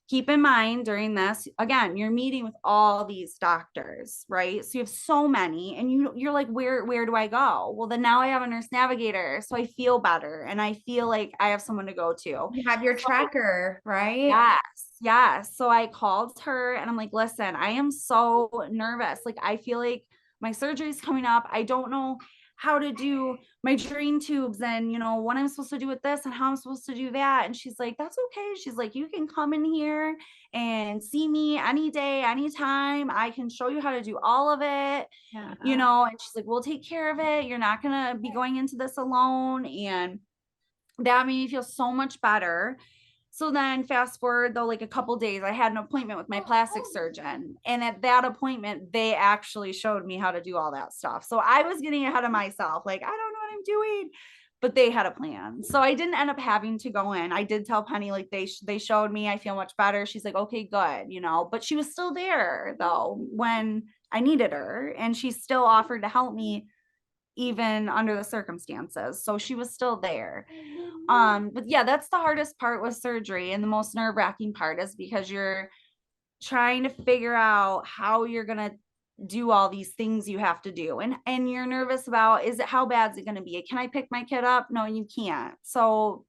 keep in mind during this, again, you're meeting with all these doctors, right? So you have so many, and you're like, where do I go? Well, then now I have a nurse navigator, so I feel better and I feel like I have someone to go to. You have your tracker, right? Yes. So I called her and I'm like, listen, I am so nervous. Like I feel like my surgery is coming up. I don't know how to do my drain tubes and, you know, what I'm supposed to do with this and how I'm supposed to do that. And she's like, that's okay. She's like, you can come in here and see me any day, anytime. I can show you how to do all of it, Yeah. you know, and she's like, we'll take care of it. You're not going to be going into this alone. And that made me feel so much better. So then fast forward though, like a couple days, I had an appointment with my plastic surgeon. And at that appointment, they actually showed me how to do all that stuff. So I was getting ahead of myself. Like, I don't know what I'm doing, but they had a plan. So I didn't end up having to go in. I did tell Penny, like they showed me, I feel much better. She's like, okay, good. You know, but she was still there though, when I needed her, and she still offered to help me even under the circumstances. So she was still there. But yeah, that's the hardest part with surgery, and the most nerve-wracking part is because you're trying to figure out how you're going to do all these things you have to do, and you're nervous about, is it, how bad is it going to be? Can I pick my kid up? No, you can't. So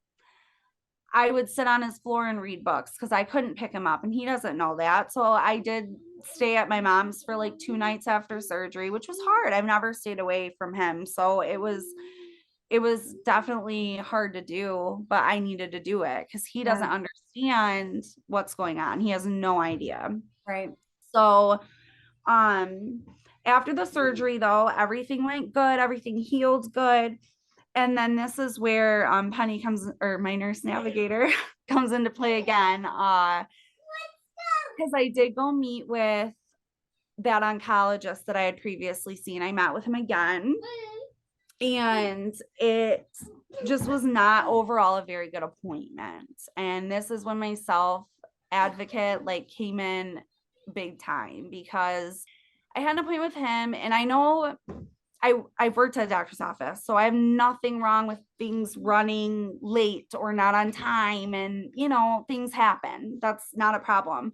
I would sit on his floor and read books because I couldn't pick him up, and he doesn't know that. So I did stay at my mom's for like 2 nights after surgery, which was hard. I've never stayed away from him. So it was definitely hard to do, but I needed to do it because he doesn't understand what's going on. He has no idea. Right. So after the surgery though, everything went good, everything healed good. And then this is where Penny comes, or my nurse navigator comes into play again. Because I did go meet with that oncologist that I had previously seen. I met with him again, and it just was not overall a very good appointment. And this is when my self-advocate like came in big time, because I had an appointment with him, and I know I've worked at a doctor's office, so I have nothing wrong with things running late or not on time, and you know, things happen. That's not a problem.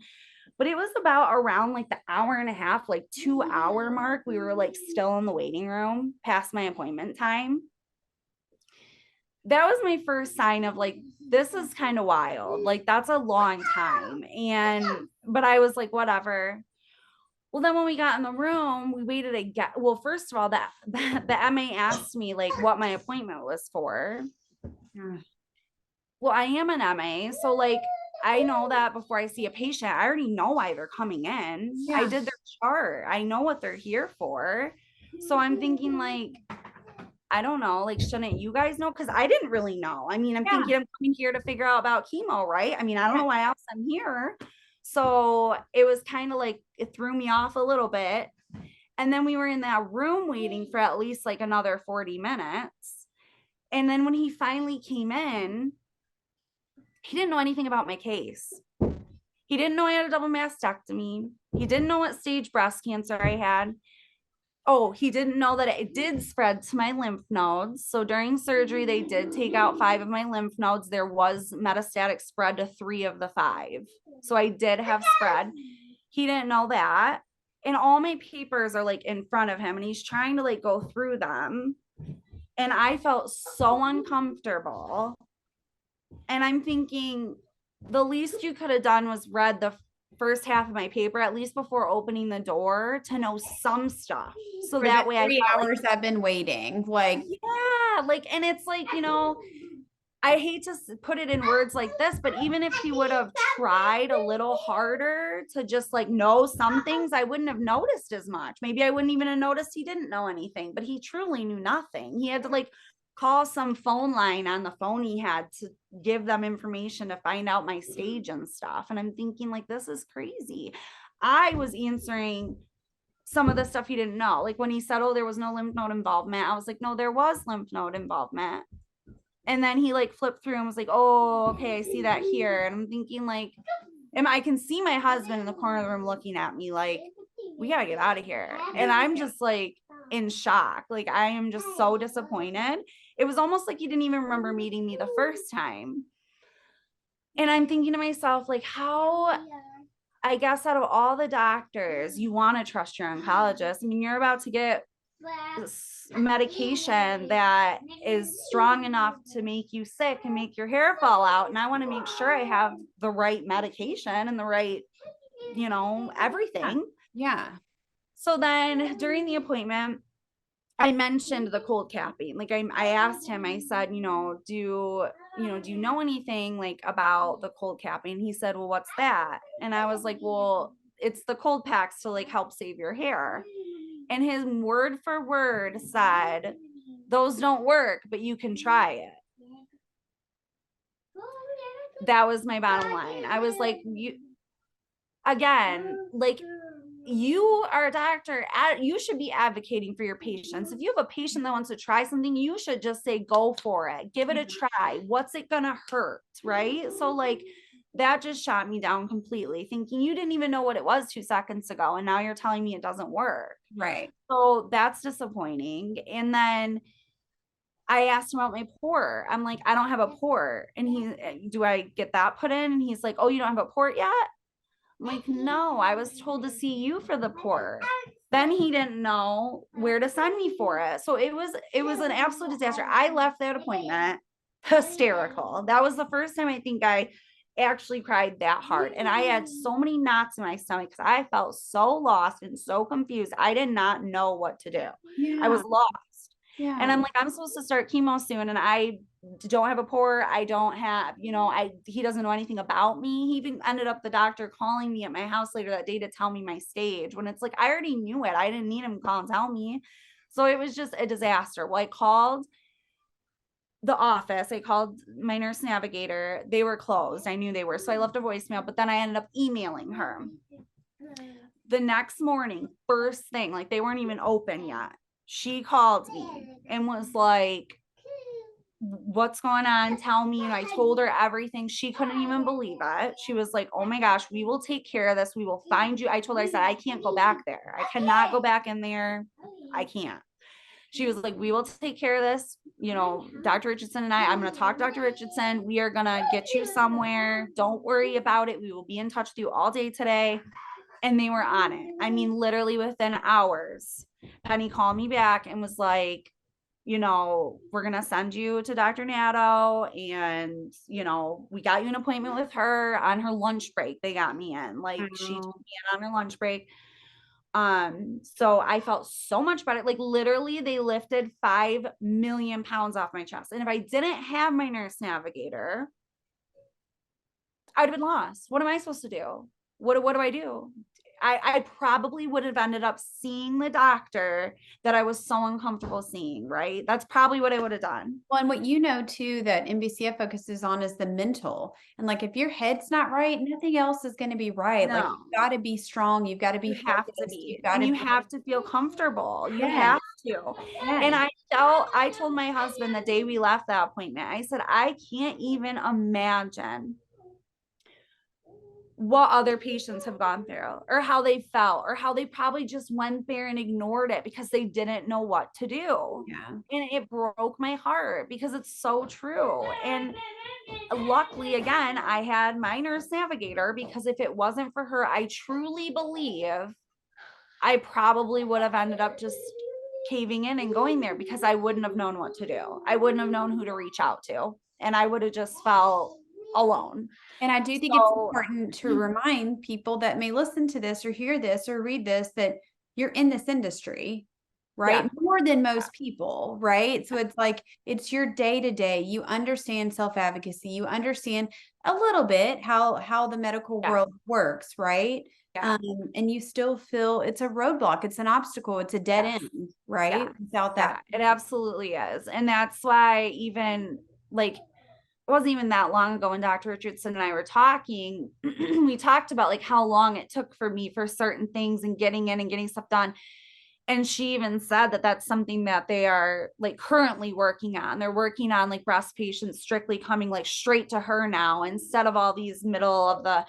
But it was about around like the hour and a half, like 2 hour mark. We were like still in the waiting room past my appointment time. That was my first sign of like, this is kind of wild. Like, that's a long time. But I was like, whatever. Well, then when we got in the room, we waited again. Well, first of all, the MA asked me like what my appointment was for. Well, I am an MA, so like I know that before I see a patient, I already know why they're coming in. Yeah. I did their chart. I know what they're here for. So I'm thinking like, I don't know, like, shouldn't you guys know? Because I didn't really know. I mean, I'm thinking I'm coming here to figure out about chemo, right? I mean, I don't know why else I'm here. So it was kind of like, it threw me off a little bit. And then we were in that room waiting for at least like another 40 minutes. And then when he finally came in, he didn't know anything about my case. He didn't know I had a double mastectomy. He didn't know what stage breast cancer I had. Oh, he didn't know that it did spread to my lymph nodes. So during surgery, they did take out 5 of my lymph nodes. There was metastatic spread to 3 of the 5. So I did have spread. He didn't know that. And all my papers are like in front of him, and he's trying to like go through them. And I felt so uncomfortable. And I'm thinking, the least you could have done was read the first half of my paper, at least before opening the door, to know some stuff. So For that the way I 3 hours I've been waiting. Like, yeah, like, and it's like, you know, I hate to put it in words like this, but even if he would have tried a little harder to just like know some things, I wouldn't have noticed as much. Maybe I wouldn't even have noticed he didn't know anything, but he truly knew nothing. He had to like call some phone line on the phone he had to give them information to find out my stage and stuff. And I'm thinking like, this is crazy. I was answering some of the stuff he didn't know. Like when he said, oh, there was no lymph node involvement, I was like, no, there was lymph node involvement. And then he like flipped through and was like, oh, okay, I see that here. And I'm thinking like, and I can see my husband in the corner of the room looking at me like, we gotta get out of here. And I'm just like in shock. Like I am just so disappointed. It was almost like he didn't even remember meeting me the first time. And I'm thinking to myself, like, how, I guess out of all the doctors, you want to trust your oncologist. I mean, you're about to get medication that is strong enough to make you sick and make your hair fall out. And I want to make sure I have the right medication and the right, you know, everything. yeah. So then during the appointment, I mentioned the cold capping. Like I asked him, I said, do you know anything like about the cold capping? He said, well, what's that? And I was like, well, it's the cold packs to like help save your hair. And his word for word said, those don't work, but you can try it. That was my bottom line. I was like, like you are a doctor, you should be advocating for your patients. If you have a patient that wants to try something, you should just say, go for it, give it a try. What's it gonna hurt? Right? So like that just shot me down completely, thinking you didn't even know what it was 2 seconds ago, and now you're telling me it doesn't work. Right. So that's disappointing. And then I asked him about my port. I'm like, I don't have a port. And do I get that put in? And he's like, oh, you don't have a port yet? I'm like, no, I was told to see you for the port. Then he didn't know where to send me for it. So it was an absolute disaster. I left that appointment hysterical. That was the first time I think I actually cried that hard. And I had so many knots in my stomach because I felt so lost and so confused. I did not know what to do. Yeah. I was lost. Yeah. And I'm like, I'm supposed to start chemo soon, and I don't have a port. I don't have, he doesn't know anything about me. He even ended up, the doctor calling me at my house later that day to tell me my stage, when it's like, I already knew it. I didn't need him to call and tell me. So it was just a disaster. Well, I called the office. I called my nurse navigator. They were closed. I knew they were. So I left a voicemail, but then I ended up emailing her. The next morning, first thing, like they weren't even open yet, she called me and was like, what's going on? Tell me. And I told her everything. She couldn't even believe it. She was like, oh my gosh, we will take care of this. We will find you. I told her, I said, I can't go back there. I cannot go back in there. I can't. She was like, we will take care of this. Dr. Richardson and I'm going to talk to Dr. Richardson. We are going to get you somewhere. Don't worry about it. We will be in touch with you all day today. And they were on it. I mean, literally within hours, Penny called me back and was like, we're going to send you to Dr. Nato. And, we got you an appointment with her on her lunch break. They got me in, like she took me in on her lunch break. So I felt so much better. Like literally they lifted 5 million pounds off my chest. And if I didn't have my nurse navigator, I'd have been lost. What am I supposed to do? What do I do? I probably would have ended up seeing the doctor that I was so uncomfortable seeing, right? That's probably what I would have done. Well, and what too that NBCF focuses on is the mental. And like if your head's not right, nothing else is going to be right. Like No. you've got to be strong. You've got to be You have to focused, be, you've got and to you be- have to feel comfortable. You Yes. have to. Yes. And I told my husband the day we left that appointment, I said, I can't even imagine what other patients have gone through, or how they felt, or how they probably just went there and ignored it because they didn't know what to do. Yeah. And it broke my heart because it's so true. And luckily, again, I had my nurse navigator, because if it wasn't for her, I truly believe I probably would have ended up just caving in and going there, because I wouldn't have known what to do. I wouldn't have known who to reach out to, and I would have just felt alone. And I do think it's important to remind people that may listen to this or hear this or read this, that you're in this industry, right? Yeah. More than most people, right? So it's like, it's your day to day. You understand self-advocacy. You understand a little bit how the medical world works, right? Yeah. And you still feel it's a roadblock. It's an obstacle. It's a dead end, right? Without that. It absolutely is. And that's why even like, it wasn't even that long ago when Dr. Richardson and I were talking, we talked about like how long it took for me for certain things and getting in and getting stuff done. And she even said that that's something that they are like currently working on. They're working on like breast patients strictly coming like straight to her now, instead of all these middle of the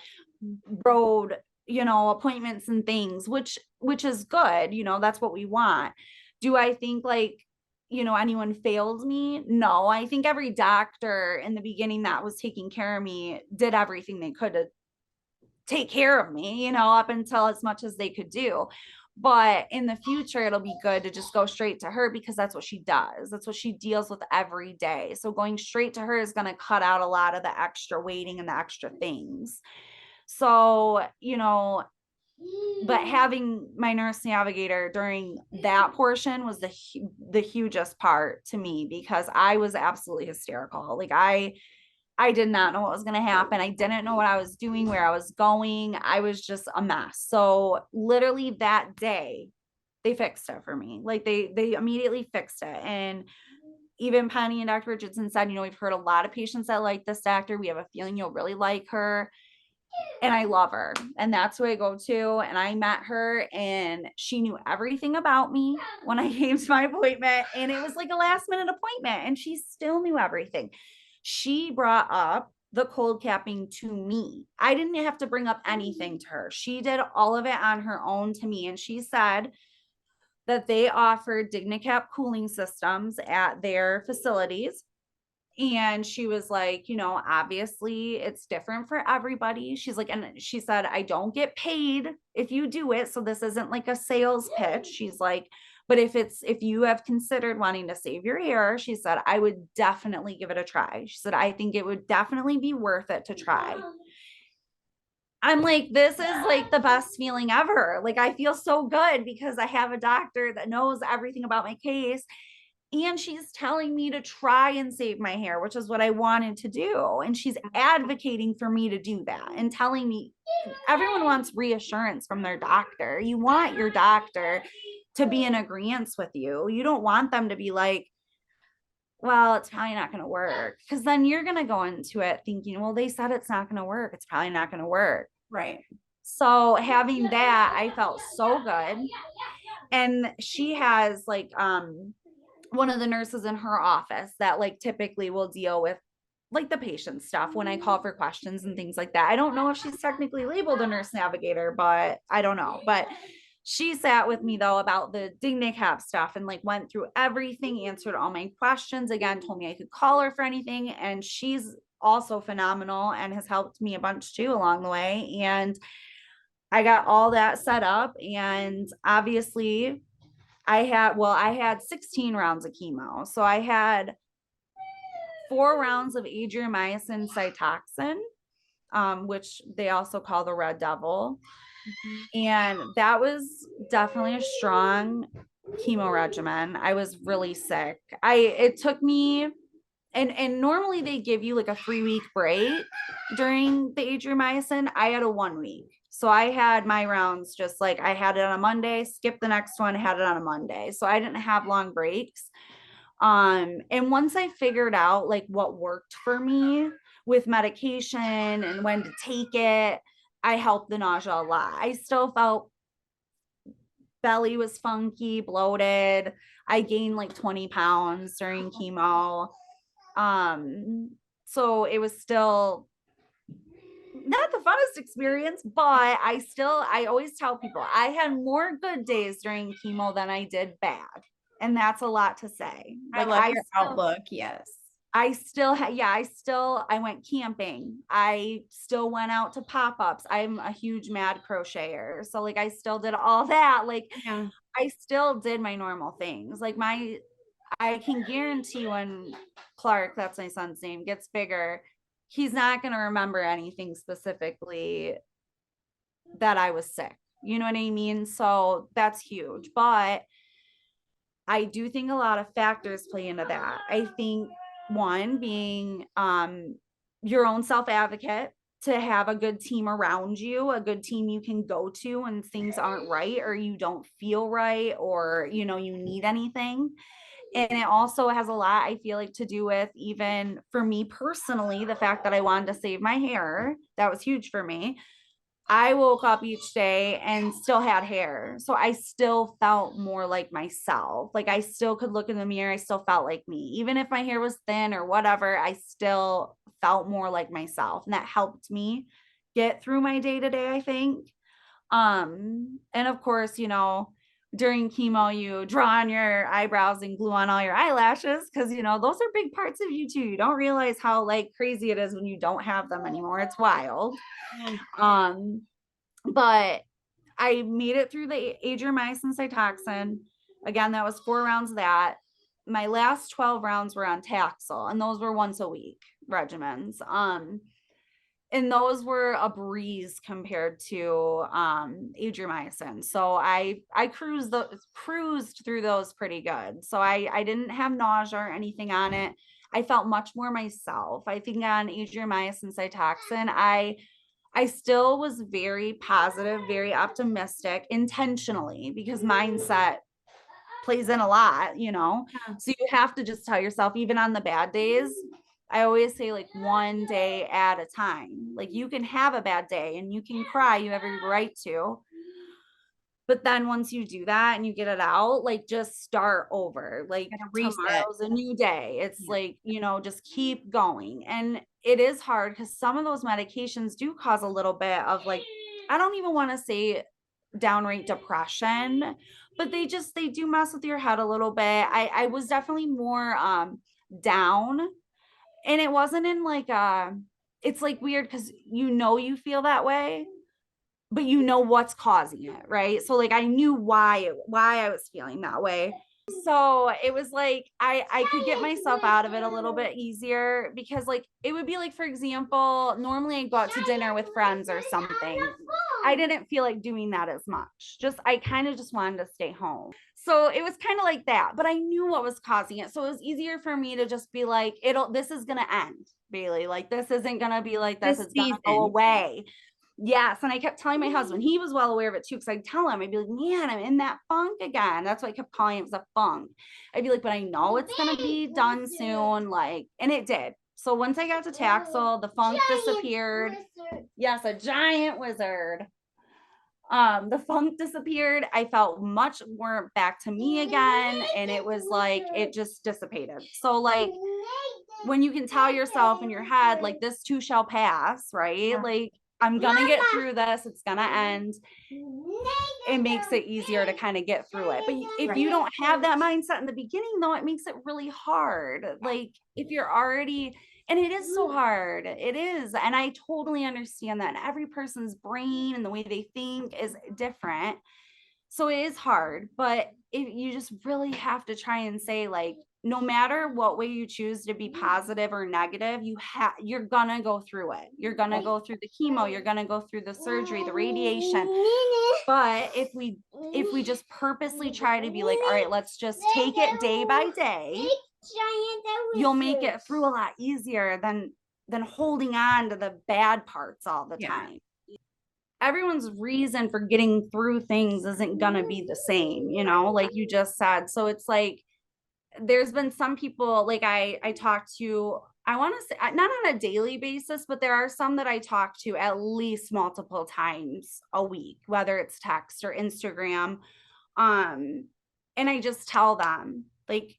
road, appointments and things, which is good. That's what we want. Do I think like, anyone failed me? No, I think every doctor in the beginning that was taking care of me did everything they could to take care of me, up until as much as they could do. But in the future, it'll be good to just go straight to her, because that's what she does. That's what she deals with every day. So going straight to her is going to cut out a lot of the extra waiting and the extra things. So, but having my nurse navigator during that portion was the hugest part to me, because I was absolutely hysterical. Like I did not know what was going to happen. I didn't know what I was doing, where I was going. I was just a mess. So literally that day, they fixed it for me. Like they immediately fixed it. And even Penny and Dr. Richardson said, we've heard a lot of patients that like this doctor. We have a feeling you'll really like her. And I love her. And that's who I go to. And I met her, and she knew everything about me when I came to my appointment. And it was like a last minute appointment, and she still knew everything. She brought up the cold capping to me. I didn't have to bring up anything to her. She did all of it on her own to me. And she said that they offered DigniCap cooling systems at their facilities. And she was like, obviously it's different for everybody. She's like, and she said, I don't get paid if you do it. So this isn't like a sales pitch. She's like, but if you have considered wanting to save your hair, she said, I would definitely give it a try. She said, I think it would definitely be worth it to try. I'm like, this is like the best feeling ever. Like, I feel so good because I have a doctor that knows everything about my case. And she's telling me to try and save my hair, which is what I wanted to do. And she's advocating for me to do that and telling me, everyone wants reassurance from their doctor. You want your doctor to be in agreement with you. You don't want them to be like, well, it's probably not going to work. Because then you're going to go into it thinking, well, they said it's not going to work. It's probably not going to work. Right. So having that, I felt so good. And she has like, one of the nurses in her office that like typically will deal with like the patient stuff when I call for questions and things like that. I don't know if she's technically labeled a nurse navigator, but I don't know. But she sat with me though about the DigniCap stuff and like went through everything, answered all my questions, again, told me I could call her for anything. And she's also phenomenal and has helped me a bunch too along the way. And I got all that set up, and obviously I had 16 rounds of chemo. So I had 4 rounds of adriamycin cytoxin, which they also call the Red Devil. And that was definitely a strong chemo regimen. I was really sick. It took me, and normally they give you like a 3-week break during the adriamycin. I had a 1 week. So I had my rounds just like I had it on a Monday, skipped the next one, had it on a Monday. So I didn't have long breaks. And once I figured out like what worked for me with medication and when to take it, I helped the nausea a lot. I still felt belly was funky, bloated. I gained like 20 pounds during chemo. So it was still not the funnest experience, but I always tell people I had more good days during chemo than I did bad. And that's a lot to say. Like, I love your outlook. Yes. I went camping. I still went out to pop-ups. I'm a huge mad crocheter. So like I still did all that. Like Yeah. I still did my normal things. Like I can guarantee when Clark, that's my son's name, gets bigger, he's not going to remember anything specifically that I was sick. You know what I mean? So that's huge. But I do think a lot of factors play into that. I think one being your own self-advocate, to have a good team around you, a good team you can go to when things aren't right or you don't feel right or you need anything. And it also has a lot, I feel like, to do with, even for me personally, the fact that I wanted to save my hair. That was huge for me. I woke up each day and still had hair. So I still felt more like myself. Like I still could look in the mirror. I still felt like me. Even if my hair was thin or whatever, I still felt more like myself. And that helped me get through my day to day, I think. And of course, during chemo, you draw on your eyebrows and glue on all your eyelashes because, those are big parts of you too. You don't realize how like crazy it is when you don't have them anymore. It's wild. But I made it through the adriamycin cytoxin. Again, that was 4 rounds of that. My last 12 rounds were on Taxol, and those were once a week regimens. and those were a breeze compared to adriamycin. So I cruised through those pretty good. So I didn't have nausea or anything on it. I felt much more myself. I think on adriamycin Cytoxin, I still was very positive, very optimistic intentionally, because mindset plays in a lot, you know? Yeah. So you have to just tell yourself, even on the bad days, I always say, like, one day at a time. Like, you can have a bad day and you can cry, you have every right to. But then once you do that and you get it out, like, just start over. Like, Gotta reset. tomorrow's a new day. It's Yeah. like, just keep going. And it is hard because some of those medications do cause a little bit of, like, I don't even want to say downright depression, but they do mess with your head a little bit. I was definitely more down, and it wasn't in like it's like weird because you feel that way, but you know what's causing it, right? So like I knew why I was feeling that way. So it was like I could get myself out of it a little bit easier, because like it would be like, for example, normally I go out to dinner with friends or something. I didn't feel like doing that as much. I kind of just wanted to stay home. So it was kind of like that, but I knew what was causing it. So it was easier for me to just be like, this is going to end, Bailey. Like, this isn't going to be like this. This It's going to go season. away. Yes. And I kept telling my husband, he was well aware of it too, because I'd tell him, I'd be like, man, I'm in that funk again. That's what I kept calling it, was a funk. I'd be like, but I know it's going to be done soon. Like, and it did. So once I got to Taxol, the funk disappeared. Yes, a giant wizard. The funk disappeared. I felt much more back to me again. And it was like, it just dissipated. So like, when you can tell yourself in your head, like, this too shall pass, right? Yeah. Like, I'm gonna get through this, it's gonna end. It makes it easier to kind of get through it. But if you don't have that mindset in the beginning, though, it makes it really hard. Like, if you're already, and it is so hard, it is. And I totally understand that. And every person's brain and the way they think is different. So it is hard, but you just really have to try and say, like, no matter what way you choose to be positive or negative, you're gonna go through it. You're gonna go through the chemo, you're gonna go through the surgery, the radiation. But if we just purposely try to be like, all right, let's just take it day by day, you'll make it through a lot easier than holding on to the bad parts all the time. Everyone's reason for getting through things isn't gonna be the same, like you just said. So it's like, there's been some people, like I talk to, I want to say, not on a daily basis, but there are some that I talk to at least multiple times a week, whether it's text or Instagram. And I just tell them, like,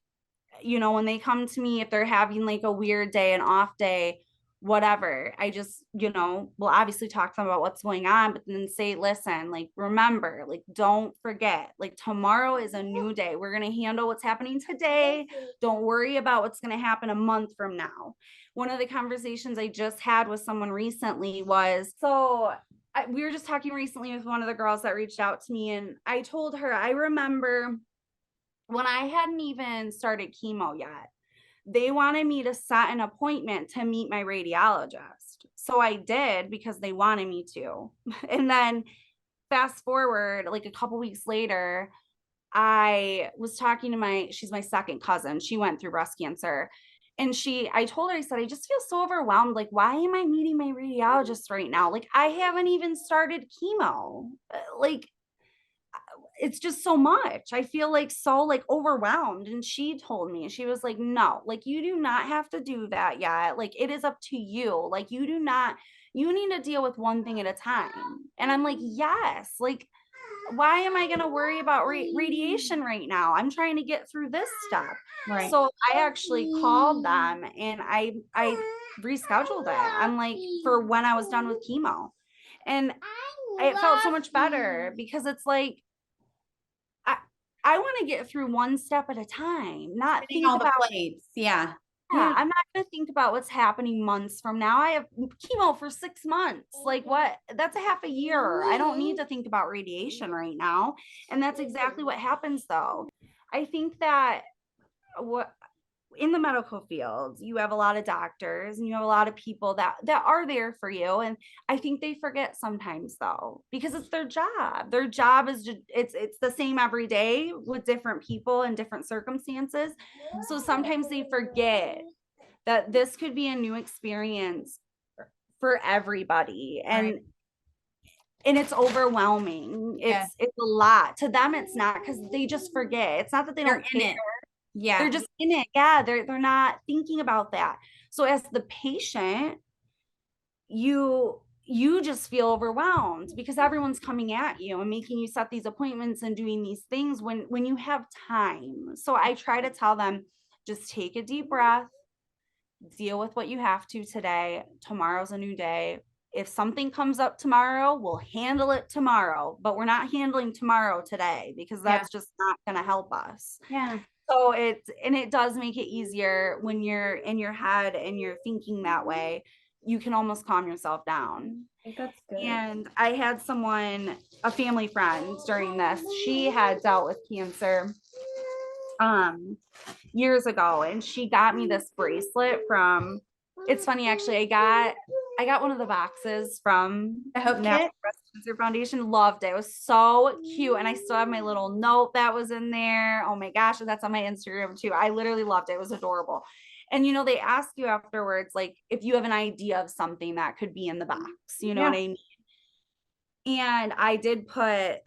when they come to me, if they're having like a weird day, an off day, whatever, I just, will obviously talk to them about what's going on, but then say, listen, like, remember, like, don't forget, like, tomorrow is a new day. We're going to handle what's happening today. Don't worry about what's going to happen a month from now. One of the conversations I just had with someone recently was, we were just talking recently with one of the girls that reached out to me, and I told her, I remember when I hadn't even started chemo yet, they wanted me to set an appointment to meet my radiologist. So I did, because they wanted me to. And then fast forward, like a couple weeks later, I was talking to she's my second cousin. She went through breast cancer. And I told her, I said, I just feel so overwhelmed. Like, why am I meeting my radiologist right now? Like, I haven't even started chemo. Like, it's just so much. I feel like so like overwhelmed. And she told me, she was like, no, like, you do not have to do that yet. Like, it is up to you. Like, you need to deal with one thing at a time. And I'm like, yes, like, why am I going to worry about radiation right now? I'm trying to get through this stuff. Right. So I actually called them and I rescheduled it. I'm like, for when I was done with chemo. And it felt so much better, because it's like, I want to get through one step at a time, not Hitting think all the about, plates. Yeah. yeah, I'm not going to think about what's happening months from now. I have chemo for 6 months. Like, what? That's a half a year. I don't need to think about radiation right now. And that's exactly what happens, though. I think that in the medical field, you have a lot of doctors and you have a lot of people that are there for you. And I think they forget sometimes though, because it's their job. Their job is just, it's the same every day with different people and different circumstances. So sometimes they forget that this could be a new experience for everybody. Right. And it's overwhelming. Yeah. It's a lot. To them, it's not, because they just forget. It's not that they They're don't in care. it. Yeah. They're just in it. Yeah, they're not thinking about that. So as the patient, you just feel overwhelmed because everyone's coming at you and making you set these appointments and doing these things when you have time. So I try to tell them, just take a deep breath, deal with what you have to today. Tomorrow's a new day. If something comes up tomorrow, we'll handle it tomorrow, but we're not handling tomorrow today, because Yeah. that's just not going to help us. Yeah. So it does make it easier when you're in your head and you're thinking that way. You can almost calm yourself down. I think that's good. And I had a family friend during this, she had dealt with cancer years ago, and she got me this bracelet from, it's funny actually, I got one of the boxes from The Hope National Kit. Breast Cancer Foundation. Loved it. It was so cute. And I still have my little note that was in there. Oh my gosh. And that's on my Instagram too. I literally loved it. It was adorable. And they ask you afterwards, like, if you have an idea of something that could be in the box, you know what I mean? And I did put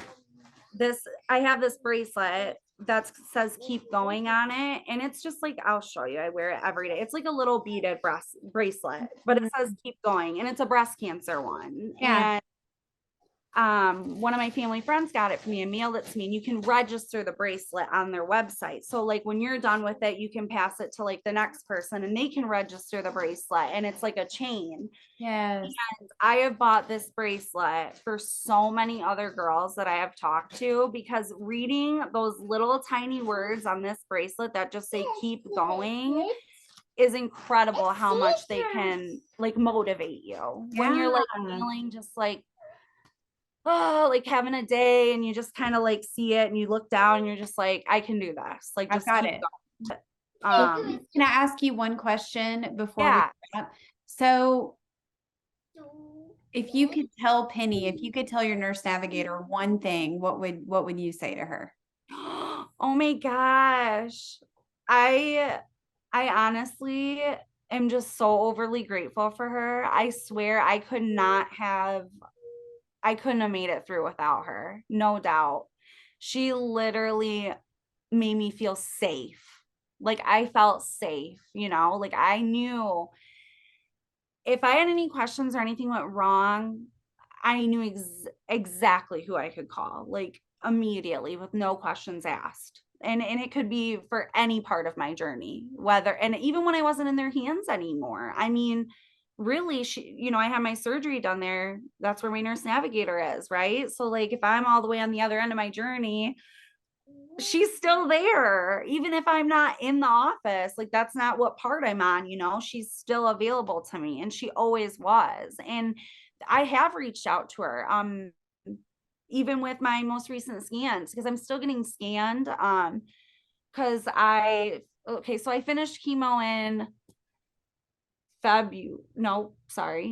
I have this bracelet that says keep going on it. And it's just like, I'll show you. I wear it every day. It's like a little beaded bracelet, but it says keep going. And it's a breast cancer one. Yeah. One of my family friends got it for me and mailed it to me, and you can register the bracelet on their website. So like when you're done with it, you can pass it to like the next person and they can register the bracelet, and it's like a chain. Yes. And I have bought this bracelet for so many other girls that I have talked to, because reading those little tiny words on this bracelet that just say keep going is incredible, how much they can like motivate you when you're like feeling just like, oh, like having a day, and you just kind of like see it and you look down and you're just like, I can do this. Like, just I've got keep it. going. Can I ask you one question before Yeah. we wrap? So if you could tell Penny, if you could tell your nurse navigator one thing, what would you say to her? Oh my gosh. I honestly am just so overly grateful for her. I swear I couldn't have made it through without her. No doubt. She literally made me feel safe. Like I felt safe, like I knew if I had any questions or anything went wrong, I knew exactly who I could call, like immediately with no questions asked. And it could be for any part of my journey, and even when I wasn't in their hands anymore. I mean, really, I had my surgery done there. That's where my nurse navigator is, right? So like if I'm all the way on the other end of my journey, she's still there. Even if I'm not in the office, like that's not what part I'm on, she's still available to me, and she always was. And I have reached out to her even with my most recent scans, because I'm still getting scanned because so I finished chemo in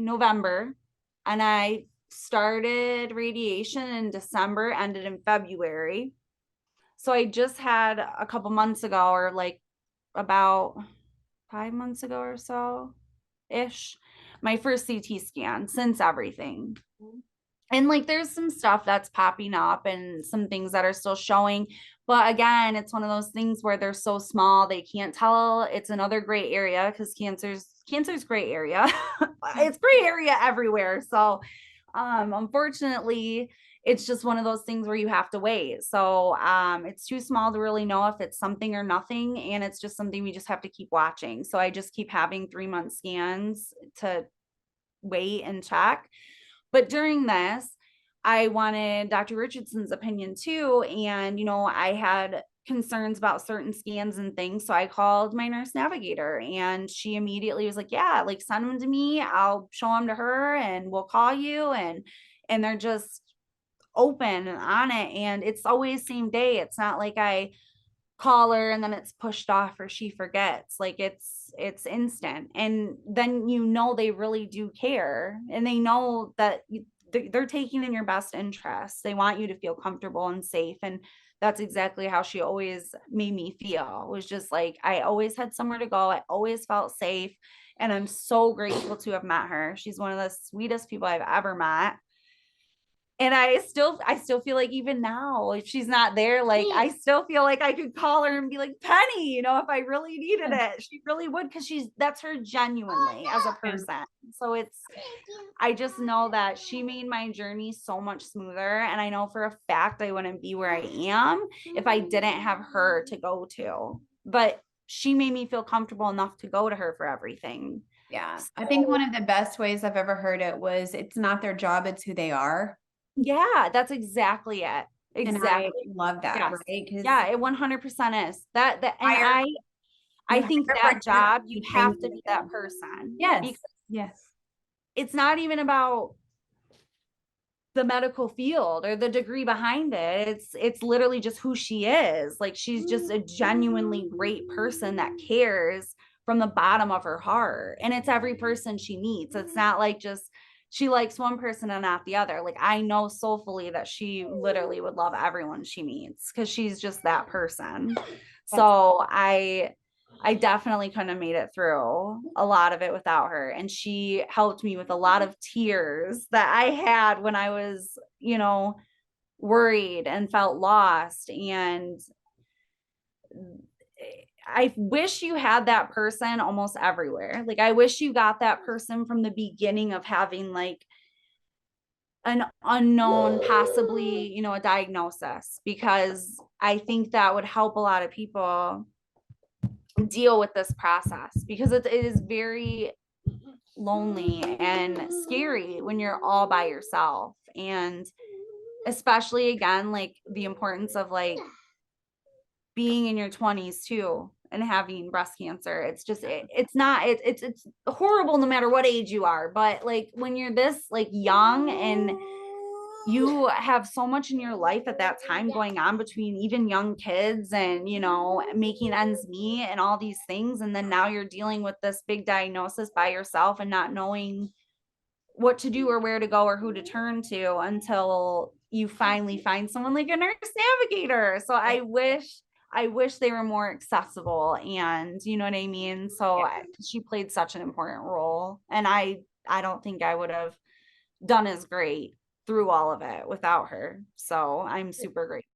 November, and I started radiation in December, ended in February. So I just had a couple months ago, or like about 5 months ago or so ish, my first CT scan since everything. And like there's some stuff that's popping up and some things that are still showing. But again, it's one of those things where they're so small, they can't tell. It's another gray area, because cancer's gray area. It's gray area everywhere. So unfortunately, it's just one of those things where you have to wait. So it's too small to really know if it's something or nothing. And it's just something we just have to keep watching. So I just keep having 3-month scans to wait and check. But during this, I wanted Dr. Richardson's opinion too. And, I had concerns about certain scans and things. So I called my nurse navigator, and she immediately was like, yeah, like send them to me. I'll show them to her and we'll call you. And they're just open and on it. And it's always same day. It's not like I call her and then it's pushed off or she forgets. Like it's instant. And then they really do care, and they know that they're taking in your best interest. They want you to feel comfortable and safe. And that's exactly how she always made me feel. It was just like I always had somewhere to go. I always felt safe. And I'm so grateful to have met her. She's one of the sweetest people I've ever met. And I still feel like even now, if she's not there, like I still feel like I could call her and be like, Penny, if I really needed it, she really would, because that's her genuinely as a person. So I just know that she made my journey so much smoother. And I know for a fact I wouldn't be where I am if I didn't have her to go to. But she made me feel comfortable enough to go to her for everything. Yeah. I think one of the best ways I've ever heard it was it's not their job, it's who they are. Yeah, that's exactly it. And I Exactly. love that, Yes. right? Because Yeah, it 100% is. And I you think hire for that job, you have things. to be that person. Yes. Because Yes. it's not even about the medical field or the degree behind it. It's literally just who she is. Like she's just a genuinely great person that cares from the bottom of her heart. And it's every person she meets. It's not like just she likes one person and not the other. Like I know soulfully that she literally would love everyone she meets because she's just that person. So I definitely couldn't have made it through a lot of it without her. And she helped me with a lot of tears that I had when I was, worried and felt lost. And I wish you had that person almost everywhere. Like, I wish you got that person from the beginning of having like an unknown, possibly, a diagnosis, because I think that would help a lot of people deal with this process, because it is very lonely and scary when you're all by yourself. And especially again, like the importance of like being in your 20s too and having breast cancer. It's just it's horrible no matter what age you are, but like when you're this like young and you have so much in your life at that time going on, between even young kids and making ends meet and all these things, and then now you're dealing with this big diagnosis by yourself and not knowing what to do or where to go or who to turn to until you finally find someone like a nurse navigator. So I wish they were more accessible, and you know what I mean? So she played such an important role, and I don't think I would have done as great through all of it without her. So I'm super grateful.